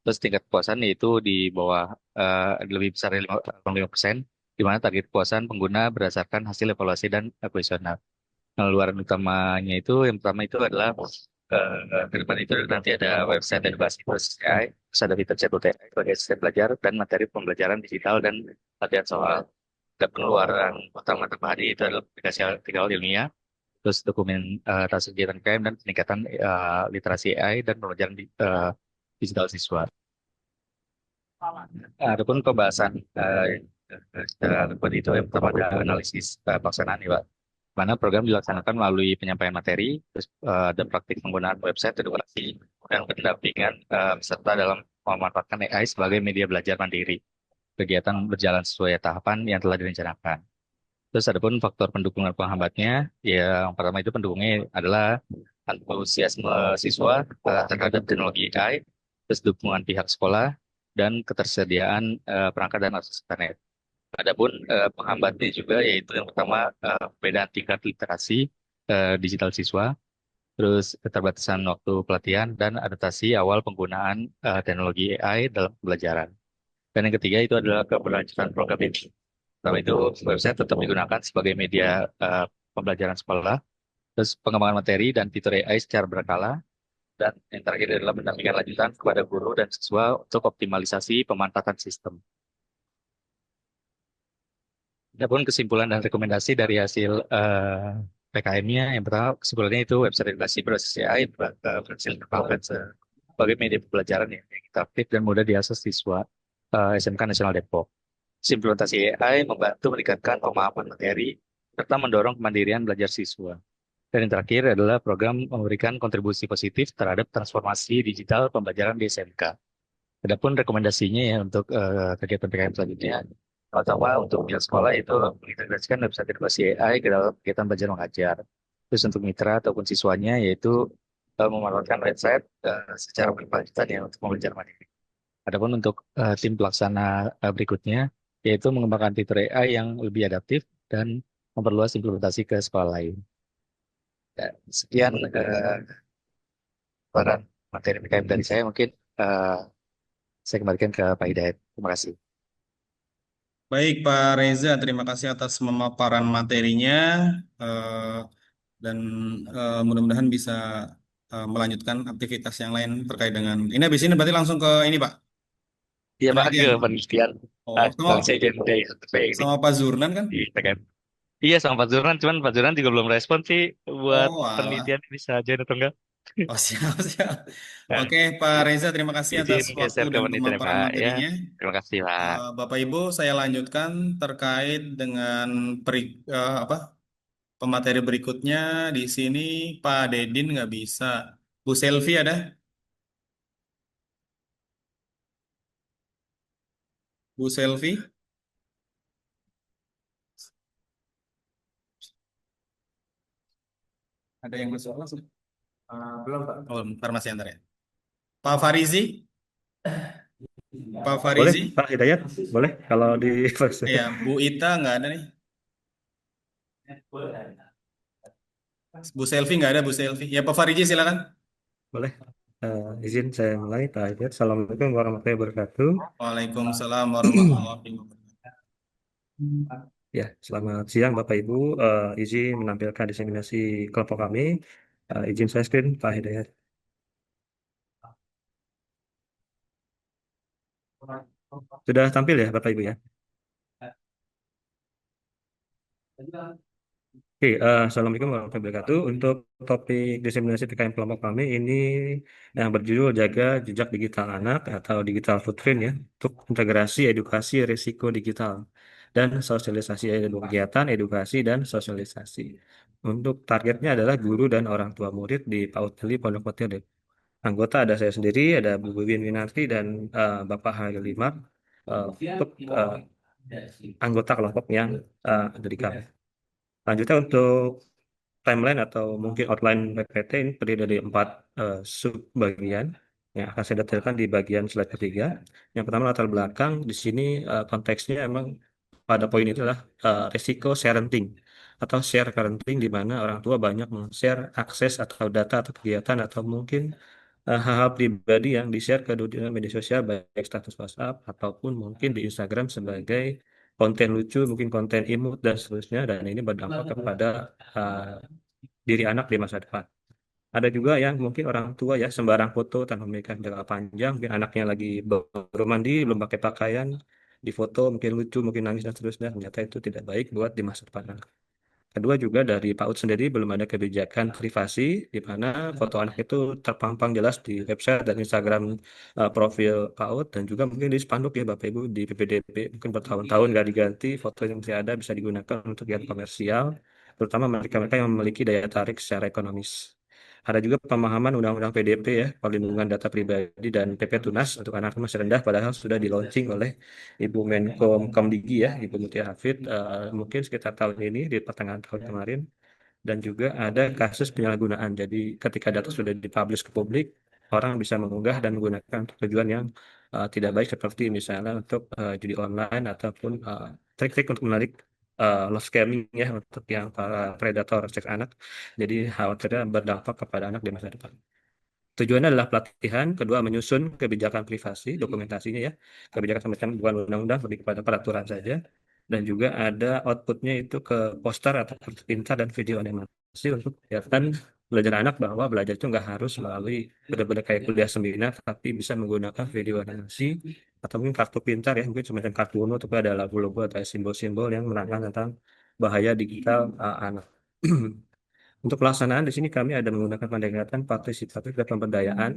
Terus tingkat kepuasan yaitu di bawah lebih besar dari 85%, di mana target kepuasan pengguna berdasarkan hasil evaluasi dan kuesioner. Nah, luaran utamanya itu yang pertama itu adalah ke depan itu nanti ada website edukasi berbasis AI, terus ada fitur chatbot AI sebagai asisten belajar dan materi pembelajaran digital dan latihan soal. Dan pengeluaran utama tambahan itu adalah aplikasi artikel ilmiah, terus dokumen hasil kegiatan PKM dan peningkatan literasi AI dan pembelajaran digital siswa. Adapun pembahasan itu yang pertama ada analisis pelaksanaan ya Pak. Mana program dilaksanakan melalui penyampaian materi, terus dan praktik penggunaan website edukasi dan pendampingan peserta dalam memanfaatkan AI sebagai media belajar mandiri. Kegiatan berjalan sesuai tahapan yang telah direncanakan. Terus adapun faktor pendukung dan penghambatnya, yang pertama itu pendukungnya adalah antusiasme siswa terhadap teknologi AI, terus dukungan pihak sekolah, dan ketersediaan perangkat dan akses internet. Adapun penghambatnya juga yaitu yang pertama perbedaan tingkat literasi digital siswa, terus keterbatasan waktu pelatihan dan adaptasi awal penggunaan teknologi AI dalam pembelajaran. Dan yang ketiga itu adalah keberlanjutan program ini. Pertama itu website tetap digunakan sebagai media pembelajaran sekolah, terus pengembangan materi dan fitur AI secara berkala, dan yang terakhir adalah pendampingan lanjutan kepada guru dan siswa untuk optimalisasi pemanfaatan sistem. Adapun kesimpulan dan rekomendasi dari hasil PKM-nya, yang pertama kesimpulannya itu website edukasi berbasis AI berhasil terpampang sebagai media pembelajaran yang interaktif dan mudah diakses siswa SMK Nasional Depok. Implementasi AI membantu meningkatkan pemahaman materi serta mendorong kemandirian belajar siswa. Dan yang terakhir adalah program memberikan kontribusi positif terhadap transformasi digital pembelajaran di SMK. Adapun rekomendasinya ya untuk kegiatan PKM selanjutnya, pertama untuk pihak sekolah itu mengintegrasikan website edukasi AI ke dalam kegiatan belajar mengajar. Terus untuk mitra ataupun siswanya yaitu memanfaatkan website secara berkelanjutan ya untuk belajar mandiri. Adapun untuk tim pelaksana berikutnya yaitu mengembangkan fitur AI yang lebih adaptif dan memperluas implementasi ke sekolah lain. Dan sekian peran materi PKM dari saya, mungkin saya kembalikan ke Pak Hidayat. Terima kasih. Baik Pak Reza, terima kasih atas pemaparan materinya eh, dan mudah-mudahan bisa melanjutkan aktivitas yang lain terkait dengan ini. Habis ini berarti langsung ke ini Pak, Iya Pak, penelitian. ke penelitian. Oh, sama Pak Zurnan kan? Di PKM. Iya sama Pak Zurnan, cuman Pak Zurnan juga belum respon sih buat Oh, alah. penelitian bisa join atau enggak. Oh, siap. Oke, Pak Reza, terima kasih atas Izin waktu geser ke dan penelitian ya, pemaparan Pak. Ya, materinya. terima kasih Pak. Bapak Ibu, saya lanjutkan terkait dengan pemateri berikutnya. Di sini Pak Dedin nggak bisa. Bu Selvi ada? Bu Selvi? Ada yang masuk langsung? Belum, Pak. Oh, ntar masih antar ya. Pak Farizi? Pak Boleh, Farizi? Pak Hidayat, boleh kalau di Iya, Bu Ita nggak ada nih. Bu Selvi nggak ada, Bu Selvi. Ya, Pak Farizi silakan. boleh. Izin saya mulai, Pak Hidayat. Assalamualaikum warahmatullahi wabarakatuh. Waalaikumsalam warahmatullahi wabarakatuh. Ya, selamat siang Bapak Ibu. Izin menampilkan diseminasi kelompok kami. Izin saya screen, Pak Hidayat. Sudah tampil ya Bapak Ibu ya? Oke, Assalamualaikum warahmatullahi wabarakatuh. Untuk topik diseminasi PKM kelompok kami ini yang berjudul Jaga Jejak Digital Anak atau Digital Footprint ya, untuk integrasi edukasi risiko digital dan sosialisasi kegiatan edukasi dan sosialisasi. Untuk targetnya adalah guru dan orang tua murid di PAUD Teli Pondok Petir. Anggota ada saya sendiri, ada Bu Wiwin Winarti dan Bapak Halil Limar untuk anggota kelompok yang ada di kami. Lanjutnya untuk timeline atau mungkin outline PPT ini terdiri dari 4 sub bagian yang akan saya detailkan di bagian slide ketiga. Yang pertama latar belakang di sini konteksnya emang pada poin itu adalah risiko sharing atau share parenting di mana orang tua banyak men-share akses atau data atau kegiatan atau mungkin hal-hal pribadi yang di-share ke dunia media sosial baik status WhatsApp ataupun mungkin di Instagram sebagai konten lucu, mungkin konten imut dan seterusnya, dan ini berdampak kepada diri anak di masa depan. Ada juga yang mungkin orang tua ya sembarang foto tanpa memikirkan jangka panjang, mungkin anaknya lagi baru mandi, belum pakai pakaian, di foto mungkin lucu, mungkin nangis dan seterusnya, ternyata itu tidak baik buat di masa depan anak. Kedua juga dari PAUD sendiri belum ada kebijakan privasi di mana foto anak itu terpampang jelas di website dan Instagram profil PAUD dan juga mungkin di spanduk ya Bapak Ibu di PPDB mungkin bertahun-tahun nggak diganti, foto yang masih ada bisa digunakan untuk kegiatan komersial terutama mereka-mereka yang memiliki daya tarik secara ekonomis. Ada juga pemahaman Undang-Undang PDP ya, Perlindungan Data Pribadi dan PP Tunas untuk anak masih rendah, padahal sudah di launching oleh Ibu Menkom Kemdigi ya, Ibu Mutia Hafid, mungkin sekitar tahun ini di pertengahan tahun kemarin. Dan juga ada kasus penyalahgunaan. Jadi ketika data sudah dipublish ke publik, orang bisa mengunggah dan menggunakan untuk tujuan yang tidak baik seperti misalnya untuk judi online ataupun trik-trik untuk menarik love scamming ya untuk yang para predator seks anak. Jadi khawatirnya berdampak kepada anak di masa depan. Tujuannya adalah pelatihan, kedua menyusun kebijakan privasi, dokumentasinya ya, kebijakan semacam bukan undang-undang, lebih kepada peraturan saja, dan juga ada outputnya itu ke poster atau kartu pintar dan video animasi untuk kelihatan belajar anak bahwa belajar itu nggak harus melalui benar-benar kayak kuliah seminar, tapi bisa menggunakan video animasi atau mungkin kartu pintar ya, mungkin semacam kartu Uno, tapi ada logo-logo atau simbol-simbol yang menerangkan tentang bahaya digital anak. Untuk pelaksanaan di sini kami ada menggunakan pendekatan partisipatif dan pemberdayaan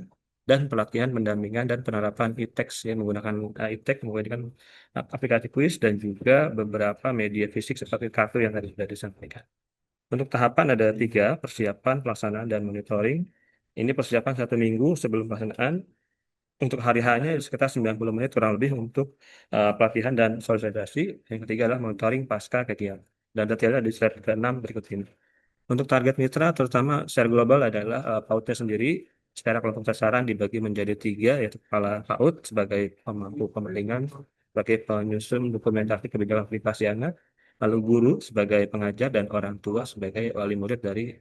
dan pelatihan pendampingan dan penerapan e-text yang menggunakan e-text menggunakan aplikasi kuis dan juga beberapa media fisik seperti kartu yang tadi sudah disampaikan. Untuk tahapan ada 3, persiapan, pelaksanaan, dan monitoring. Ini persiapan 1 minggu sebelum pelaksanaan. Untuk hari hanya sekitar 90 menit kurang lebih untuk pelatihan dan sosialisasi. Yang ketiga adalah monitoring pasca kegiatan. Dan detailnya di slide ke-6 berikut ini. Untuk target mitra, terutama secara global adalah PAUD-nya sendiri. Secara kelompok sasaran dibagi menjadi 3, yaitu kepala PAUD sebagai pemangku kepentingan, sebagai penyusun dokumentasi kebijakan privasi anak, lalu guru sebagai pengajar, dan orang tua sebagai wali murid dari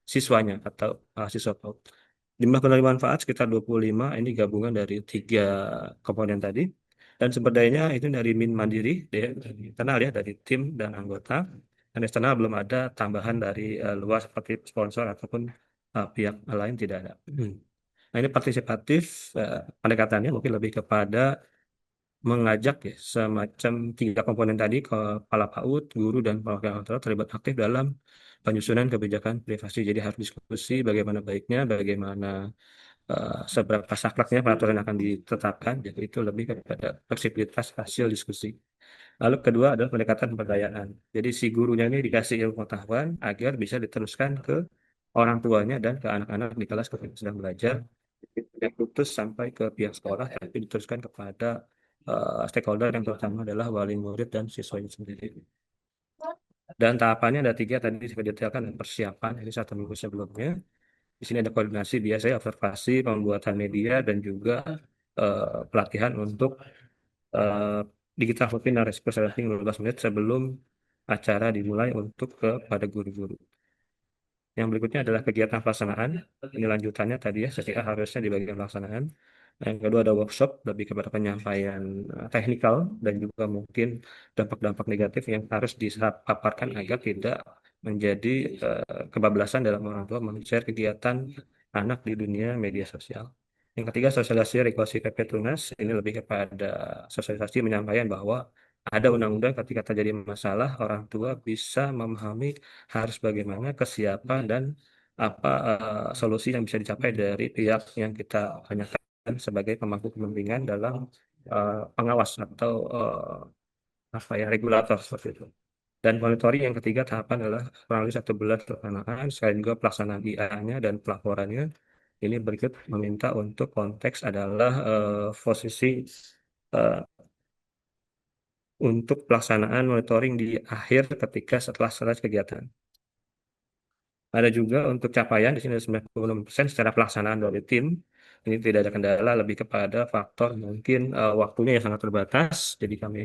siswanya atau siswa PAUD. Jumlah penerima manfaat sekitar 25, ini gabungan dari 3 komponen tadi. Dan sumber dayanya itu dari Min Mandiri, dari internal ya, dari tim dan anggota. Dan eksternal belum ada tambahan dari luar seperti sponsor ataupun pihak lain tidak ada. Nah ini partisipatif pendekatannya mungkin lebih kepada mengajak ya semacam 3 komponen tadi, kepala PAUD, guru, dan perwakilan orang tua terlibat aktif dalam penyusunan kebijakan privasi. Jadi harus diskusi bagaimana baiknya, bagaimana seberapa sakleknya peraturan akan ditetapkan. Jadi itu lebih kepada fleksibilitas hasil diskusi. Lalu kedua adalah pendekatan pemberdayaan. Jadi si gurunya ini dikasih ilmu pengetahuan agar bisa diteruskan ke orang tuanya dan ke anak-anak di kelas ketika sedang belajar. Tidak putus sampai ke pihak sekolah, tapi diteruskan kepada stakeholder yang terutama adalah wali murid dan siswanya sendiri. Dan tahapannya ada 3 tadi sudah detailkan, dan persiapan ini 1 minggu sebelumnya. Di sini ada koordinasi biasa, observasi, pembuatan media, dan juga pelatihan untuk digital footprint dan resiko setting 15 menit sebelum acara dimulai untuk kepada guru-guru. Yang berikutnya adalah kegiatan pelaksanaan. Ini lanjutannya tadi ya, saya kira harusnya di bagian pelaksanaan. Yang kedua ada workshop, lebih kepada penyampaian teknikal dan juga mungkin dampak-dampak negatif yang harus dipaparkan agar tidak menjadi kebablasan dalam orang tua men-share kegiatan anak di dunia media sosial. Yang ketiga, sosialisasi regulasi PP Tunas. Ini lebih kepada sosialisasi menyampaikan bahwa ada undang-undang ketika terjadi masalah, orang tua bisa memahami harus bagaimana kesiapan dan apa solusi yang bisa dicapai dari pihak yang kita tanyakan sebagai pemangku kepentingan dalam pengawas atau apa ya regulator seperti itu. Dan monitoring yang ketiga tahapan adalah kurang lebih 1 bulan pelaksanaan, selain juga pelaksanaan IA-nya dan pelaporannya. Ini berikut meminta untuk konteks adalah posisi untuk pelaksanaan monitoring di akhir ketika setelah selesai kegiatan. Ada juga untuk capaian, di sini ada 96% secara pelaksanaan dari tim. Ini tidak ada kendala, lebih kepada faktor mungkin waktunya yang sangat terbatas. Jadi kami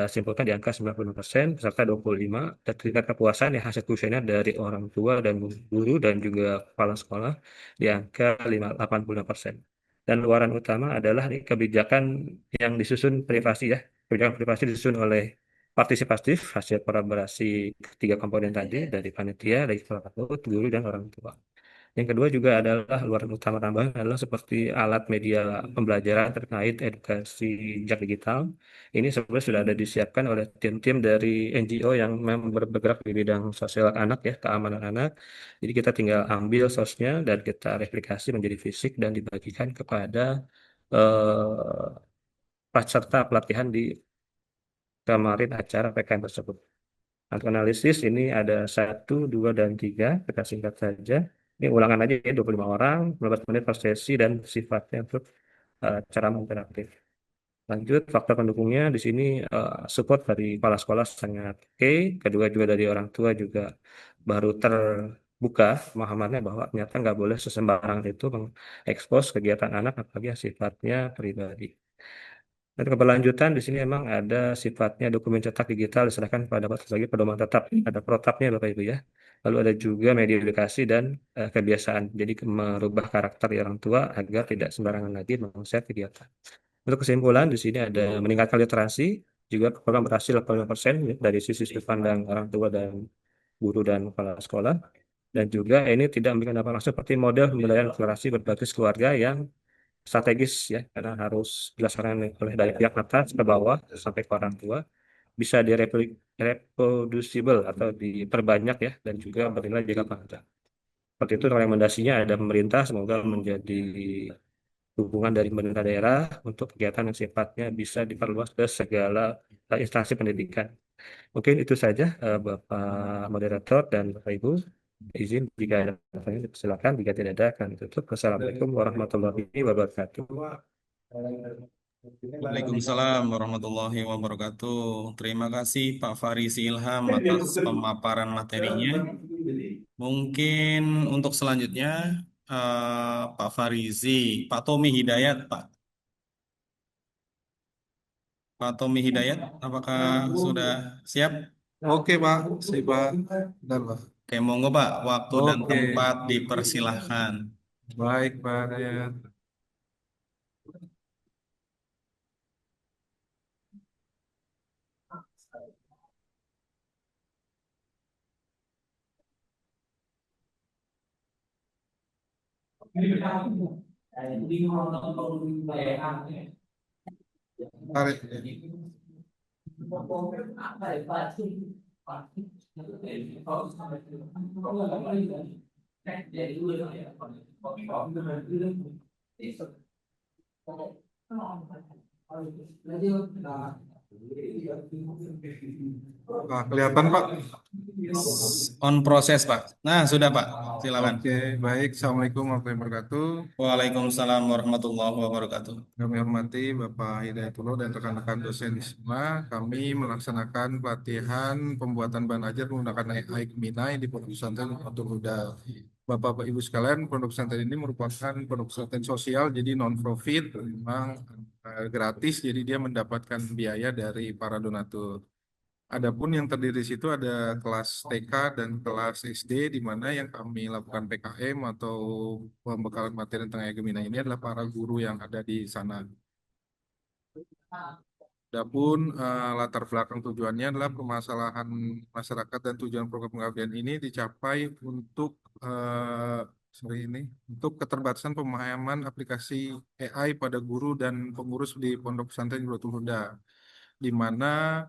simpulkan di angka 96%, peserta 25, dan tingkat kepuasan yang hasil kuesioner dari orang tua dan guru dan juga kepala sekolah di angka 85%. Dan luaran utama adalah kebijakan yang disusun privasi ya. Kebijakan privasi disusun oleh partisipatif hasil kolaborasi 3 komponen tadi dari panitia, dari kepala PAUD, guru, dan orang tua. Yang kedua juga adalah luaran utama tambahan adalah seperti alat media pembelajaran terkait edukasi jejak digital. Ini sebenarnya sudah ada disiapkan oleh tim-tim dari NGO yang memang bergerak di bidang sosial anak ya, keamanan anak. Jadi kita tinggal ambil source-nya dan kita replikasi menjadi fisik dan dibagikan kepada peserta pelatihan di kemarin acara PKM tersebut. Untuk analisis ini ada 1, 2, dan 3, kita singkat saja. Ini ulangan aja ya, 25 orang, 15 menit per sesi, dan sifatnya untuk cara interaktif. Lanjut, faktor pendukungnya di sini support dari kepala sekolah sangat oke. Kedua juga dari orang tua juga baru terbuka pemahamannya bahwa ternyata nggak boleh sesembarangan itu mengekspos kegiatan anak apalagi yang sifatnya pribadi. Dan keberlanjutan di sini memang ada sifatnya dokumen cetak digital diserahkan kepada sebagai pedoman tetap. Ada protapnya Bapak Ibu ya. Lalu ada juga media edukasi dan kebiasaan. Jadi merubah karakter orang tua agar tidak sembarangan lagi meng-share kegiatan. Untuk kesimpulan di sini ada meningkatkan literasi, juga program berhasil 85% ya, dari sisi sudut pandang orang tua dan guru dan kepala sekolah. Dan juga ini tidak memberikan dampak langsung seperti model pembelajaran literasi berbasis keluarga yang strategis ya, karena harus dilaksanakan oleh dari pihak atas ke bawah sampai ke orang tua, bisa direproducible atau diperbanyak ya, dan juga bernilai jangka panjang. Seperti itu rekomendasinya ada pemerintah, semoga menjadi dukungan dari pemerintah daerah untuk kegiatan yang sifatnya bisa diperluas ke segala instansi pendidikan. Mungkin itu saja Bapak Moderator dan Bapak Ibu. Izin jika ada pertanyaan silakan, jika tidak ada akan tutup. Wassalamualaikum warahmatullahi wabarakatuh. Waalaikumsalam warahmatullahi wabarakatuh. Terima kasih Pak Farisi Ilham atas pemaparan materinya. Mungkin untuk selanjutnya Pak Farizi, Pak Tommy Hidayat, Pak Tommy Hidayat, apakah sudah siap? Oke Pak, siap Pak. Bentar, Pak. Oke, monggo Pak, waktu dan Oke. tempat dipersilahkan. Baik Pak Dayat. Tarik. Nah, kelihatan Pak. On proses Pak. Nah, sudah Pak. Silakan. Oke, baik. Assalamualaikum warahmatullahi wabarakatuh. Waalaikumsalam warahmatullahi wabarakatuh. Kami hormati Bapak Hidayatullah dan rekan-rekan dosen di semua. Kami melaksanakan pelatihan pembuatan bahan ajar menggunakan AI Gemini di Pondok Pesantren Nurul Huda. Bapak Ibu sekalian, Pondok Pesantren ini merupakan pondok pesantren sosial, jadi non-profit, memang gratis, jadi dia mendapatkan biaya dari para donatur. Adapun yang terdiri di situ ada kelas TK dan kelas SD, di mana yang kami lakukan PKM atau pembekalan materi tentang Gemini ini adalah para guru yang ada di sana. Adapun latar belakang tujuannya adalah permasalahan masyarakat dan tujuan program pengabdian ini dicapai untuk untuk keterbatasan pemahaman aplikasi AI pada guru dan pengurus di Pondok Pesantren Nurul Huda, di mana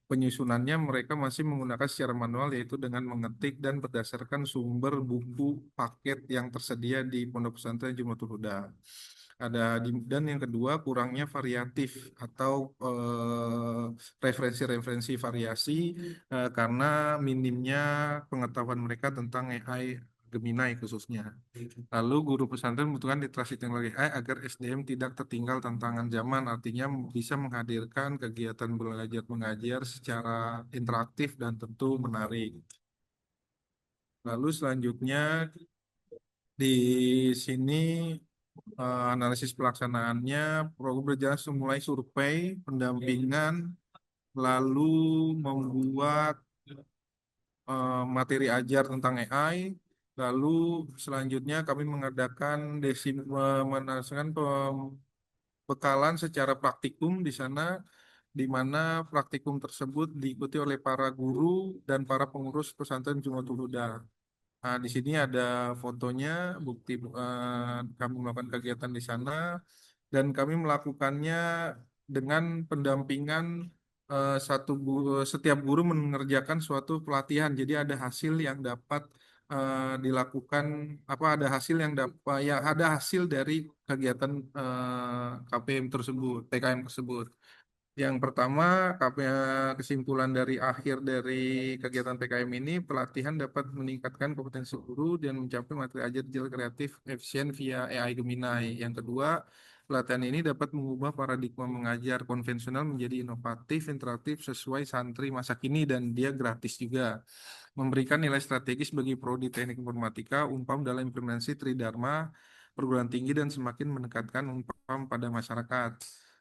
penyusunannya mereka masih menggunakan secara manual, yaitu dengan mengetik dan berdasarkan sumber buku paket yang tersedia di Pondok Pesantren Jumatul Huda. Dan yang kedua, kurangnya variatif atau referensi-referensi variasi karena minimnya pengetahuan mereka tentang AI Gemini khususnya. Lalu guru pesantren membutuhkan literasi teknologi AI agar SDM tidak tertinggal tantangan zaman, artinya bisa menghadirkan kegiatan belajar mengajar secara interaktif dan tentu menarik. Lalu selanjutnya di sini analisis pelaksanaannya, program berjalan mulai survei, pendampingan, lalu membuat materi ajar tentang AI. Lalu selanjutnya kami mengadakan pembekalan secara praktikum di sana, di mana praktikum tersebut diikuti oleh para guru dan para pengurus pesantren Jumatul Huda. Nah, di sini ada fotonya, bukti kami melakukan kegiatan di sana, dan kami melakukannya dengan pendampingan setiap guru mengerjakan suatu pelatihan. Jadi ada hasil yang dapat dilakukan, ada hasil yang dapat, ya ada hasil dari kegiatan KPM tersebut, TKM tersebut. Yang pertama, kesimpulan dari akhir dari kegiatan PKM ini, pelatihan dapat meningkatkan kompetensi guru dan mencapai materi ajar digital kreatif efisien via AI Gemini. Yang kedua, pelatihan ini dapat mengubah paradigma mengajar konvensional menjadi inovatif, interaktif sesuai santri masa kini dan dia gratis juga. Memberikan nilai strategis bagi prodi teknik informatika, Unpam dalam implementasi Tridharma perguruan tinggi dan semakin mendekatkan Unpam pada masyarakat.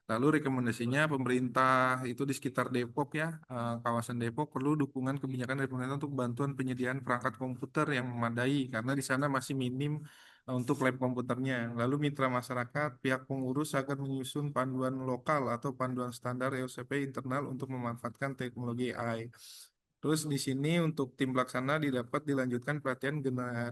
Lalu rekomendasinya pemerintah itu di sekitar Depok ya, kawasan Depok perlu dukungan kebijakan dari pemerintah untuk bantuan penyediaan perangkat komputer yang memadai karena di sana masih minim untuk lab komputernya. Lalu mitra masyarakat, pihak pengurus agar menyusun panduan lokal atau panduan standar EOCP internal untuk memanfaatkan teknologi AI. Terus di sini untuk tim pelaksana didapat dilanjutkan pelatihan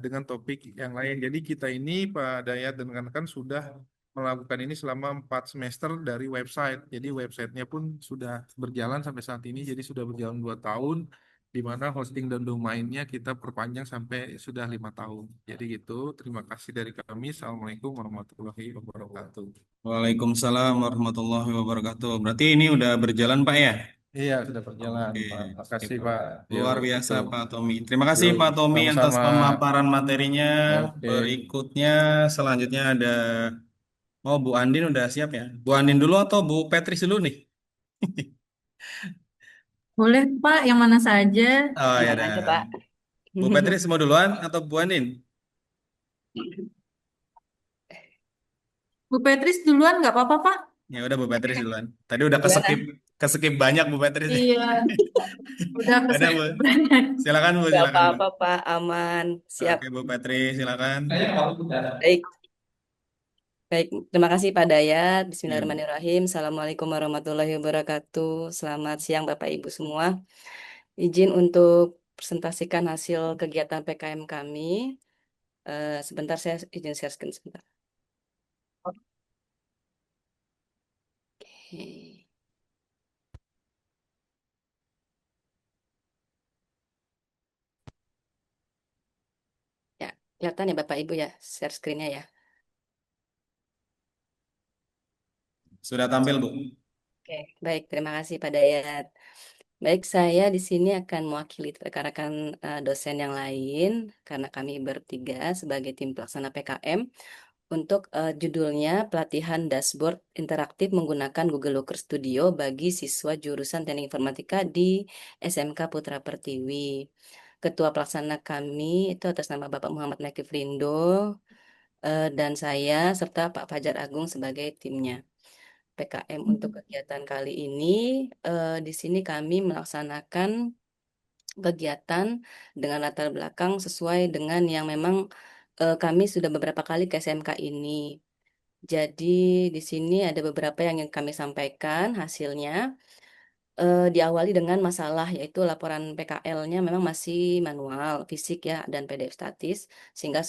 dengan topik yang lain. Jadi kita ini Pak Dayat dan rekan-rekan sudah melakukan ini selama 4 semester dari website. Jadi websitenya pun sudah berjalan sampai saat ini. Jadi sudah berjalan 2 tahun, di mana hosting dan domainnya kita perpanjang sampai sudah 5 tahun. Jadi gitu. Terima kasih dari kami. Assalamualaikum warahmatullahi wabarakatuh. Waalaikumsalam warahmatullahi wabarakatuh. Berarti ini udah berjalan Pak ya? Iya, sudah berjalan, Oke, Pak. Makasih, sip. Pak. Luar Yuk, biasa gitu. Pak Tommy. Terima kasih Yuk, Pak Tommy atas sama-sama. pemaparan materinya. Oke. Berikutnya selanjutnya ada Bu Andin udah siap ya? Bu Andin dulu atau Bu Petris dulu nih? Boleh Pak, yang mana saja? Oh ya Yang dah. aja Pak. Bu Petris mau duluan atau Bu Andin? Bu Petris duluan nggak apa-apa Pak? Ya udah Bu Petris duluan. Tadi udah Iya. keskip banyak Bu Petris. Iya, udah Ada Bu. banyak. Silakan Bu, Gak silakan Bu. apa-apa Pak, aman. Siap. Oke Bu Petris, silakan. Baik, baik. Terima kasih Pak Dayat. Ya. Bismillahirrahmanirrahim. Assalamualaikum warahmatullahi wabarakatuh. Selamat siang Bapak Ibu semua. Izin untuk presentasikan hasil kegiatan PKM kami. Sebentar saya izin share screen sebentar. Oke. Ya, kelihatan ya Bapak Ibu ya, share screen-nya ya. Sudah tampil Bu. Oke, baik. Terima kasih Pak Dayat. Baik, saya di sini akan mewakili rekan-rekan dosen yang lain karena kami bertiga sebagai tim pelaksana PKM untuk judulnya pelatihan dashboard interaktif menggunakan Google Looker Studio bagi siswa jurusan Teknik Informatika di SMK Putra Pertiwi. Ketua pelaksana kami itu atas nama Bapak Muhammad Mekifrindo dan saya serta Pak Fajar Agung sebagai timnya. PKM untuk kegiatan kali ini, di sini kami melaksanakan kegiatan dengan latar belakang sesuai dengan yang memang kami sudah beberapa kali ke SMK ini. Jadi di sini ada beberapa yang ingin kami sampaikan hasilnya. Diawali dengan masalah yaitu laporan PKL-nya memang masih manual, fisik ya, dan PDF statis sehingga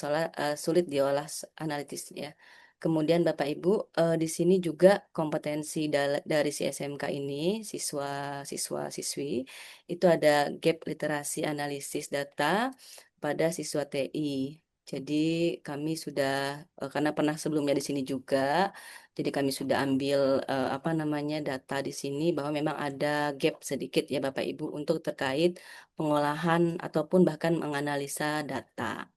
sulit diolah analitis ya. Kemudian Bapak Ibu, di sini juga kompetensi dari si SMK ini, siswa-siswi, itu ada gap literasi analisis data pada siswa TI. Jadi kami sudah, karena pernah sebelumnya di sini juga, jadi kami sudah ambil apa namanya data di sini bahwa memang ada gap sedikit ya Bapak Ibu untuk terkait pengolahan ataupun bahkan menganalisa data.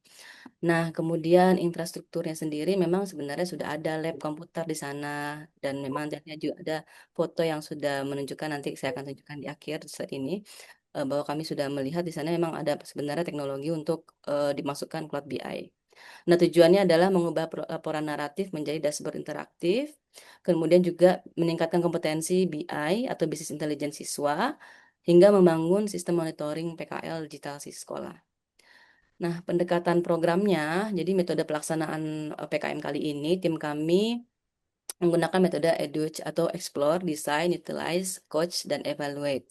Nah, kemudian infrastrukturnya sendiri memang sebenarnya sudah ada lab komputer di sana dan memang nantinya juga ada foto yang sudah menunjukkan, nanti saya akan tunjukkan di akhir slide ini bahwa kami sudah melihat di sana memang ada sebenarnya teknologi untuk dimasukkan Cloud BI. Nah, tujuannya adalah mengubah laporan naratif menjadi dashboard interaktif, kemudian juga meningkatkan kompetensi BI atau Business Intelligence siswa, hingga membangun sistem monitoring PKL digital siswa sekolah. Nah, pendekatan programnya, jadi metode pelaksanaan PKM kali ini, tim kami menggunakan metode EDUCE atau Explore, Design, Utilize, Coach, dan Evaluate.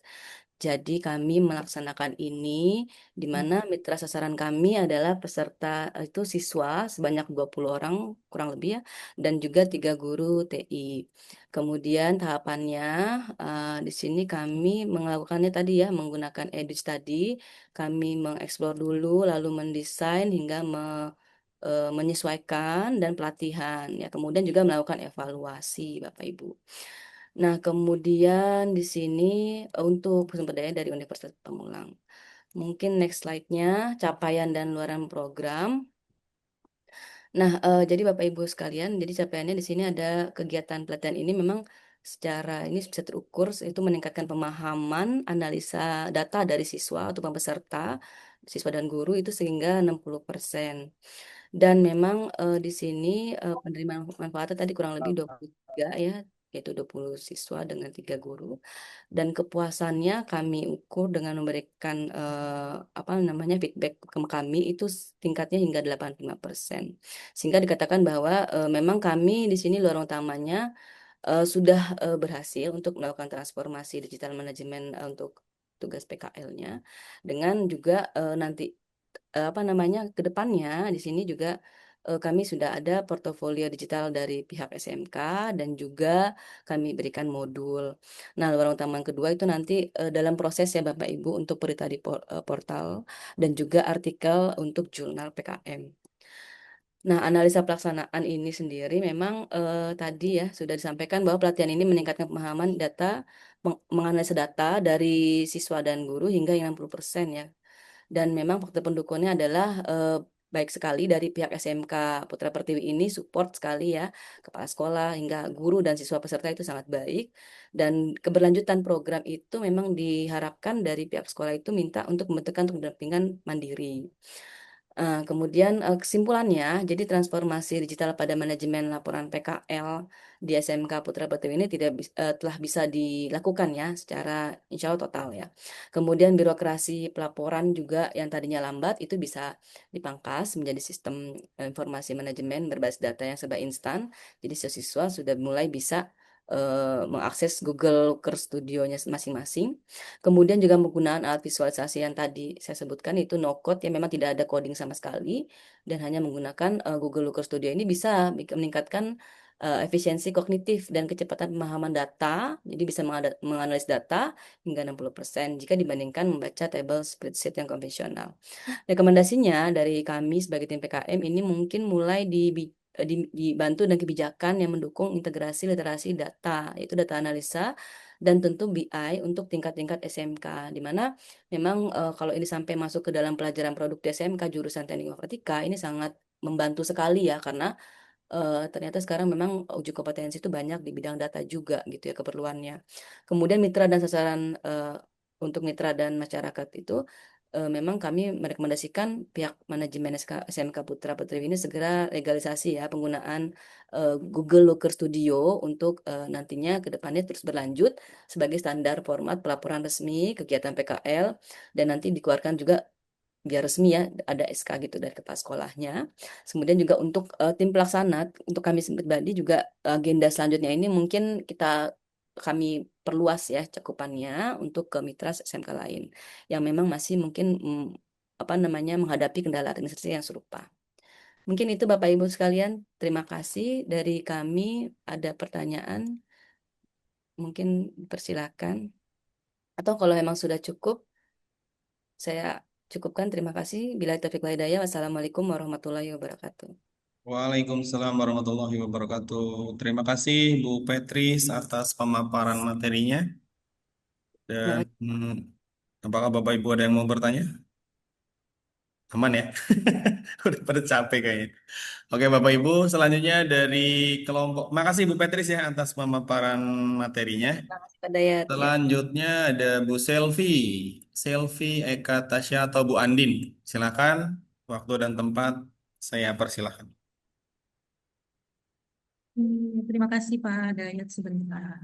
Jadi kami melaksanakan ini di mana mitra sasaran kami adalah peserta itu siswa sebanyak 20 orang kurang lebih ya, dan juga 3 guru TI. Kemudian tahapannya di sini kami melakukannya tadi ya menggunakan EDUCE tadi, kami mengeksplor dulu lalu mendesain hingga menyesuaikan dan pelatihan ya, kemudian juga melakukan evaluasi Bapak Ibu. Nah, kemudian di sini untuk sumber daya dari Universitas Pamulang. Mungkin next slide-nya, capaian dan luaran program. Nah, jadi Bapak Ibu sekalian, jadi capaiannya di sini ada kegiatan pelatihan ini memang secara ini bisa terukur, itu meningkatkan pemahaman analisa data dari siswa atau peserta, siswa dan guru itu sehingga 60%. Dan memang di sini penerima manfaatnya tadi kurang lebih 23 ya, yaitu 20 siswa dengan 3 guru. Dan kepuasannya kami ukur dengan memberikan apa namanya feedback ke kami itu tingkatnya hingga 85%. Sehingga dikatakan bahwa memang kami di sini lorong utamanya sudah berhasil untuk melakukan transformasi digital manajemen untuk tugas PKL-nya dengan juga nanti apa namanya ke depannya di sini juga kami sudah ada portofolio digital dari pihak SMK dan juga kami berikan modul. Nah, lorong utama yang kedua itu nanti dalam proses ya Bapak Ibu untuk berita di portal dan juga artikel untuk jurnal PKM. Nah, analisa pelaksanaan ini sendiri memang tadi ya sudah disampaikan bahwa pelatihan ini meningkatkan pemahaman data, menganalisa data dari siswa dan guru hingga 60% ya. Dan memang faktor pendukungnya adalah baik sekali dari pihak SMK Putra Pertiwi ini support sekali ya, kepala sekolah hingga guru dan siswa peserta itu sangat baik. Dan keberlanjutan program itu memang diharapkan dari pihak sekolah itu minta untuk membentukkan untuk pendampingan mandiri. Kemudian kesimpulannya, jadi transformasi digital pada manajemen laporan PKL di SMK Putra Pertiwi ini telah bisa dilakukan ya secara insya Allah total ya. Kemudian birokrasi pelaporan juga yang tadinya lambat itu bisa dipangkas menjadi sistem informasi manajemen berbasis data yang serba instan. Jadi siswa sudah mulai bisa mengakses Google Looker Studio-nya masing-masing. Kemudian juga penggunaan alat visualisasi yang tadi saya sebutkan itu no code yang memang tidak ada coding sama sekali dan hanya menggunakan Google Looker Studio ini bisa meningkatkan efisiensi kognitif dan kecepatan pemahaman data. Jadi bisa menganalisis data hingga 60% jika dibandingkan membaca table spreadsheet yang konvensional. Rekomendasinya dari kami sebagai tim PKM ini mungkin mulai dibantu dan kebijakan yang mendukung integrasi literasi data, yaitu data analisa dan tentu BI untuk tingkat-tingkat SMK, di mana memang kalau ini sampai masuk ke dalam pelajaran produk di SMK jurusan Teknik Informatika ini sangat membantu sekali ya karena ternyata sekarang memang uji kompetensi itu banyak di bidang data juga gitu ya keperluannya. Kemudian mitra dan sasaran untuk mitra dan masyarakat itu memang kami merekomendasikan pihak manajemen SMK Putra Pertiwi ini segera legalisasi ya penggunaan Google Looker Studio untuk nantinya ke depannya terus berlanjut sebagai standar format pelaporan resmi kegiatan PKL dan nanti dikeluarkan juga biar resmi ya ada SK gitu dari kepala sekolahnya. Kemudian juga untuk tim pelaksana untuk kami pribadi juga agenda selanjutnya ini mungkin kami perluas ya cakupannya untuk ke mitra SMK lain yang memang masih mungkin apa namanya menghadapi kendala administrasi yang serupa. Mungkin itu Bapak Ibu sekalian, terima kasih dari kami. Ada pertanyaan, mungkin persilakan. Atau kalau memang sudah cukup, saya cukupkan. Terima kasih. Bila taufiq wal hidayah. Wassalamualaikum warahmatullahi wabarakatuh. Waalaikumsalam warahmatullahi wabarakatuh. Terima kasih Bu Petris atas pemaparan materinya. Dan apakah Bapak Ibu ada yang mau bertanya? Aman ya? Udah pada capek kayaknya. Oke Bapak Ibu, selanjutnya dari kelompok. Makasih Bu Petris ya atas pemaparan materinya. Terima kasih Pak Dayat. Ya. Selanjutnya ada Bu Selvi, Selvi Eka Tasya atau Bu Andin. Silakan, waktu dan tempat saya persilahkan. Terima kasih Pak Dayat sebentar.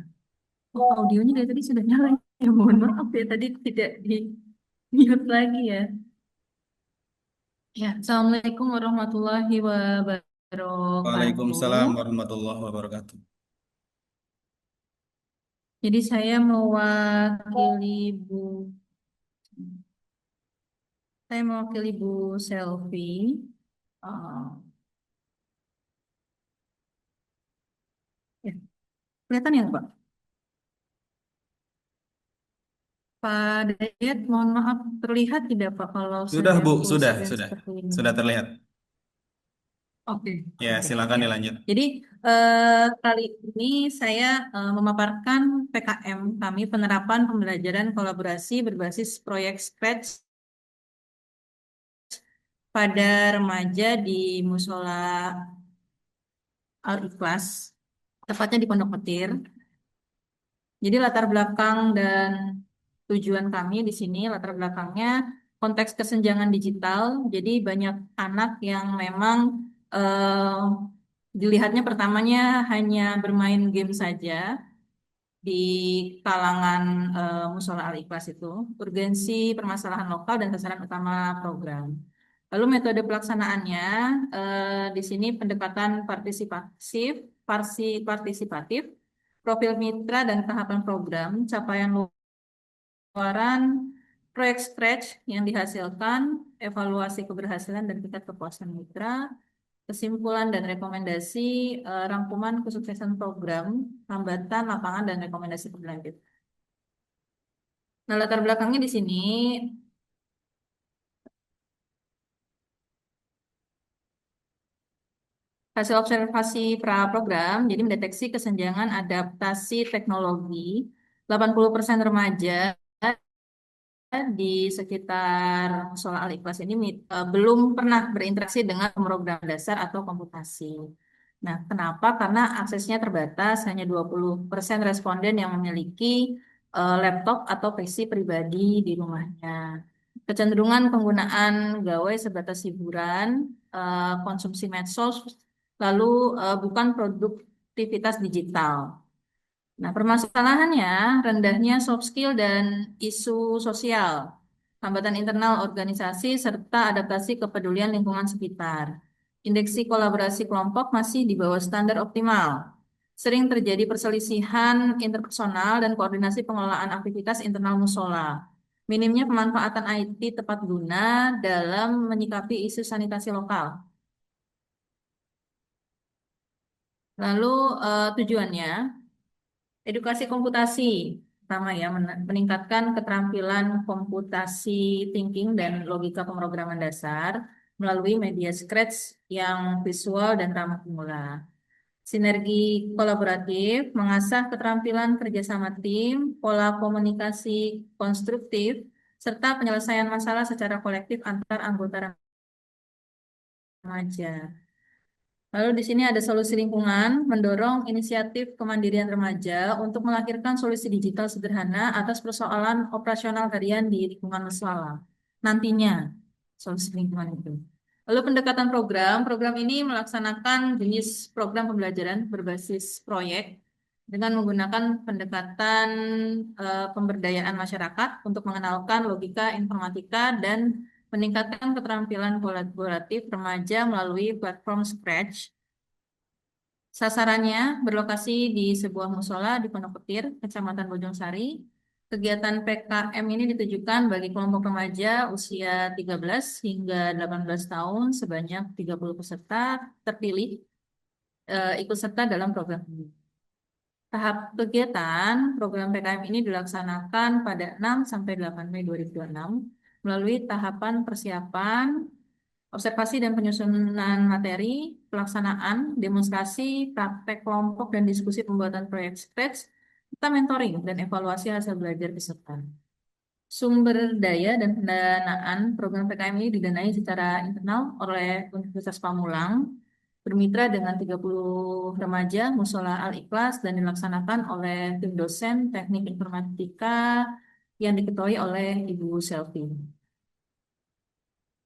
Oh, audionya dari tadi sudah nyala. Ya, mohon maaf ya tadi tidak di mute lagi ya. Ya, Assalamualaikum warahmatullahi wabarakatuh. Waalaikumsalam warahmatullahi wabarakatuh. Jadi saya mewakili Bu Selvi. Ya, kelihatan ya Pak? Pak Dayat, mohon maaf terlihat tidak Pak kalau Sudah saya Bu, full sudah, screen sudah. seperti ini? Sudah terlihat. Oke, Ya, oke, silakan ya. dilanjut. Jadi kali ini saya memaparkan PKM kami penerapan pembelajaran kolaborasi berbasis proyek Scratch pada remaja di Musola Al-Ikhlas, tepatnya di Pondok Petir. Jadi latar belakang dan tujuan kami di sini, latar belakangnya konteks kesenjangan digital. Jadi banyak anak yang memang dilihatnya pertamanya hanya bermain game saja di kalangan Musola Al-Ikhlas itu, urgensi permasalahan lokal dan sasaran utama program. Lalu metode pelaksanaannya di sini pendekatan partisipatif, profil mitra dan tahapan program, capaian luaran, proyek Scratch yang dihasilkan, evaluasi keberhasilan dan tingkat kepuasan mitra, kesimpulan dan rekomendasi, rangkuman kesuksesan program, hambatan, lapangan, dan rekomendasi berlanjut. Nah, latar belakangnya di sini hasil observasi pra-program, jadi mendeteksi kesenjangan adaptasi teknologi, 80% remaja di sekitar Musola Al-Ikhlas ini belum pernah berinteraksi dengan program dasar atau komputasi. Nah, kenapa? Karena aksesnya terbatas, hanya 20% responden yang memiliki laptop atau PC pribadi di rumahnya. Kecenderungan penggunaan gawai sebatas hiburan, konsumsi medsos, lalu bukan produktivitas digital. Nah, permasalahannya rendahnya soft skill dan isu sosial, hambatan internal organisasi, serta adaptasi kepedulian lingkungan sekitar. Indeksi kolaborasi kelompok masih di bawah standar optimal. Sering terjadi perselisihan interpersonal dan koordinasi pengelolaan aktivitas internal musola. Minimnya pemanfaatan IT tepat guna dalam menyikapi isu sanitasi lokal. Lalu tujuannya edukasi komputasi, pertama ya, meningkatkan keterampilan komputasi thinking dan logika pemrograman dasar melalui media Scratch yang visual dan ramah pemula. Sinergi kolaboratif, mengasah keterampilan kerjasama tim, pola komunikasi konstruktif, serta penyelesaian masalah secara kolektif antar anggota remaja. Lalu di sini ada solusi lingkungan, mendorong inisiatif kemandirian remaja untuk melahirkan solusi digital sederhana atas persoalan operasional harian di lingkungan musola. Nantinya, solusi lingkungan itu. Lalu pendekatan program ini melaksanakan jenis program pembelajaran berbasis proyek dengan menggunakan pendekatan pemberdayaan masyarakat untuk mengenalkan logika informatika dan meningkatkan keterampilan kolaboratif remaja melalui platform Scratch. Sasarannya berlokasi di sebuah musola di Pondok Petir, Kecamatan Bojong Sari. Kegiatan PKM ini ditujukan bagi kelompok remaja usia 13 hingga 18 tahun sebanyak 30 peserta terpilih ikut serta dalam program ini. Tahap kegiatan program PKM ini dilaksanakan pada 6 sampai 8 Mei 2026 melalui tahapan persiapan, observasi dan penyusunan materi, pelaksanaan, demonstrasi, praktek kelompok dan diskusi pembuatan proyek Scratch, serta mentoring dan evaluasi hasil belajar peserta. Sumber daya dan pendanaan program PKM ini didanai secara internal oleh Universitas Pamulang, bermitra dengan 30 remaja Musola Al-Ikhlas dan dilaksanakan oleh tim dosen teknik informatika yang diketuai oleh Ibu Selvi.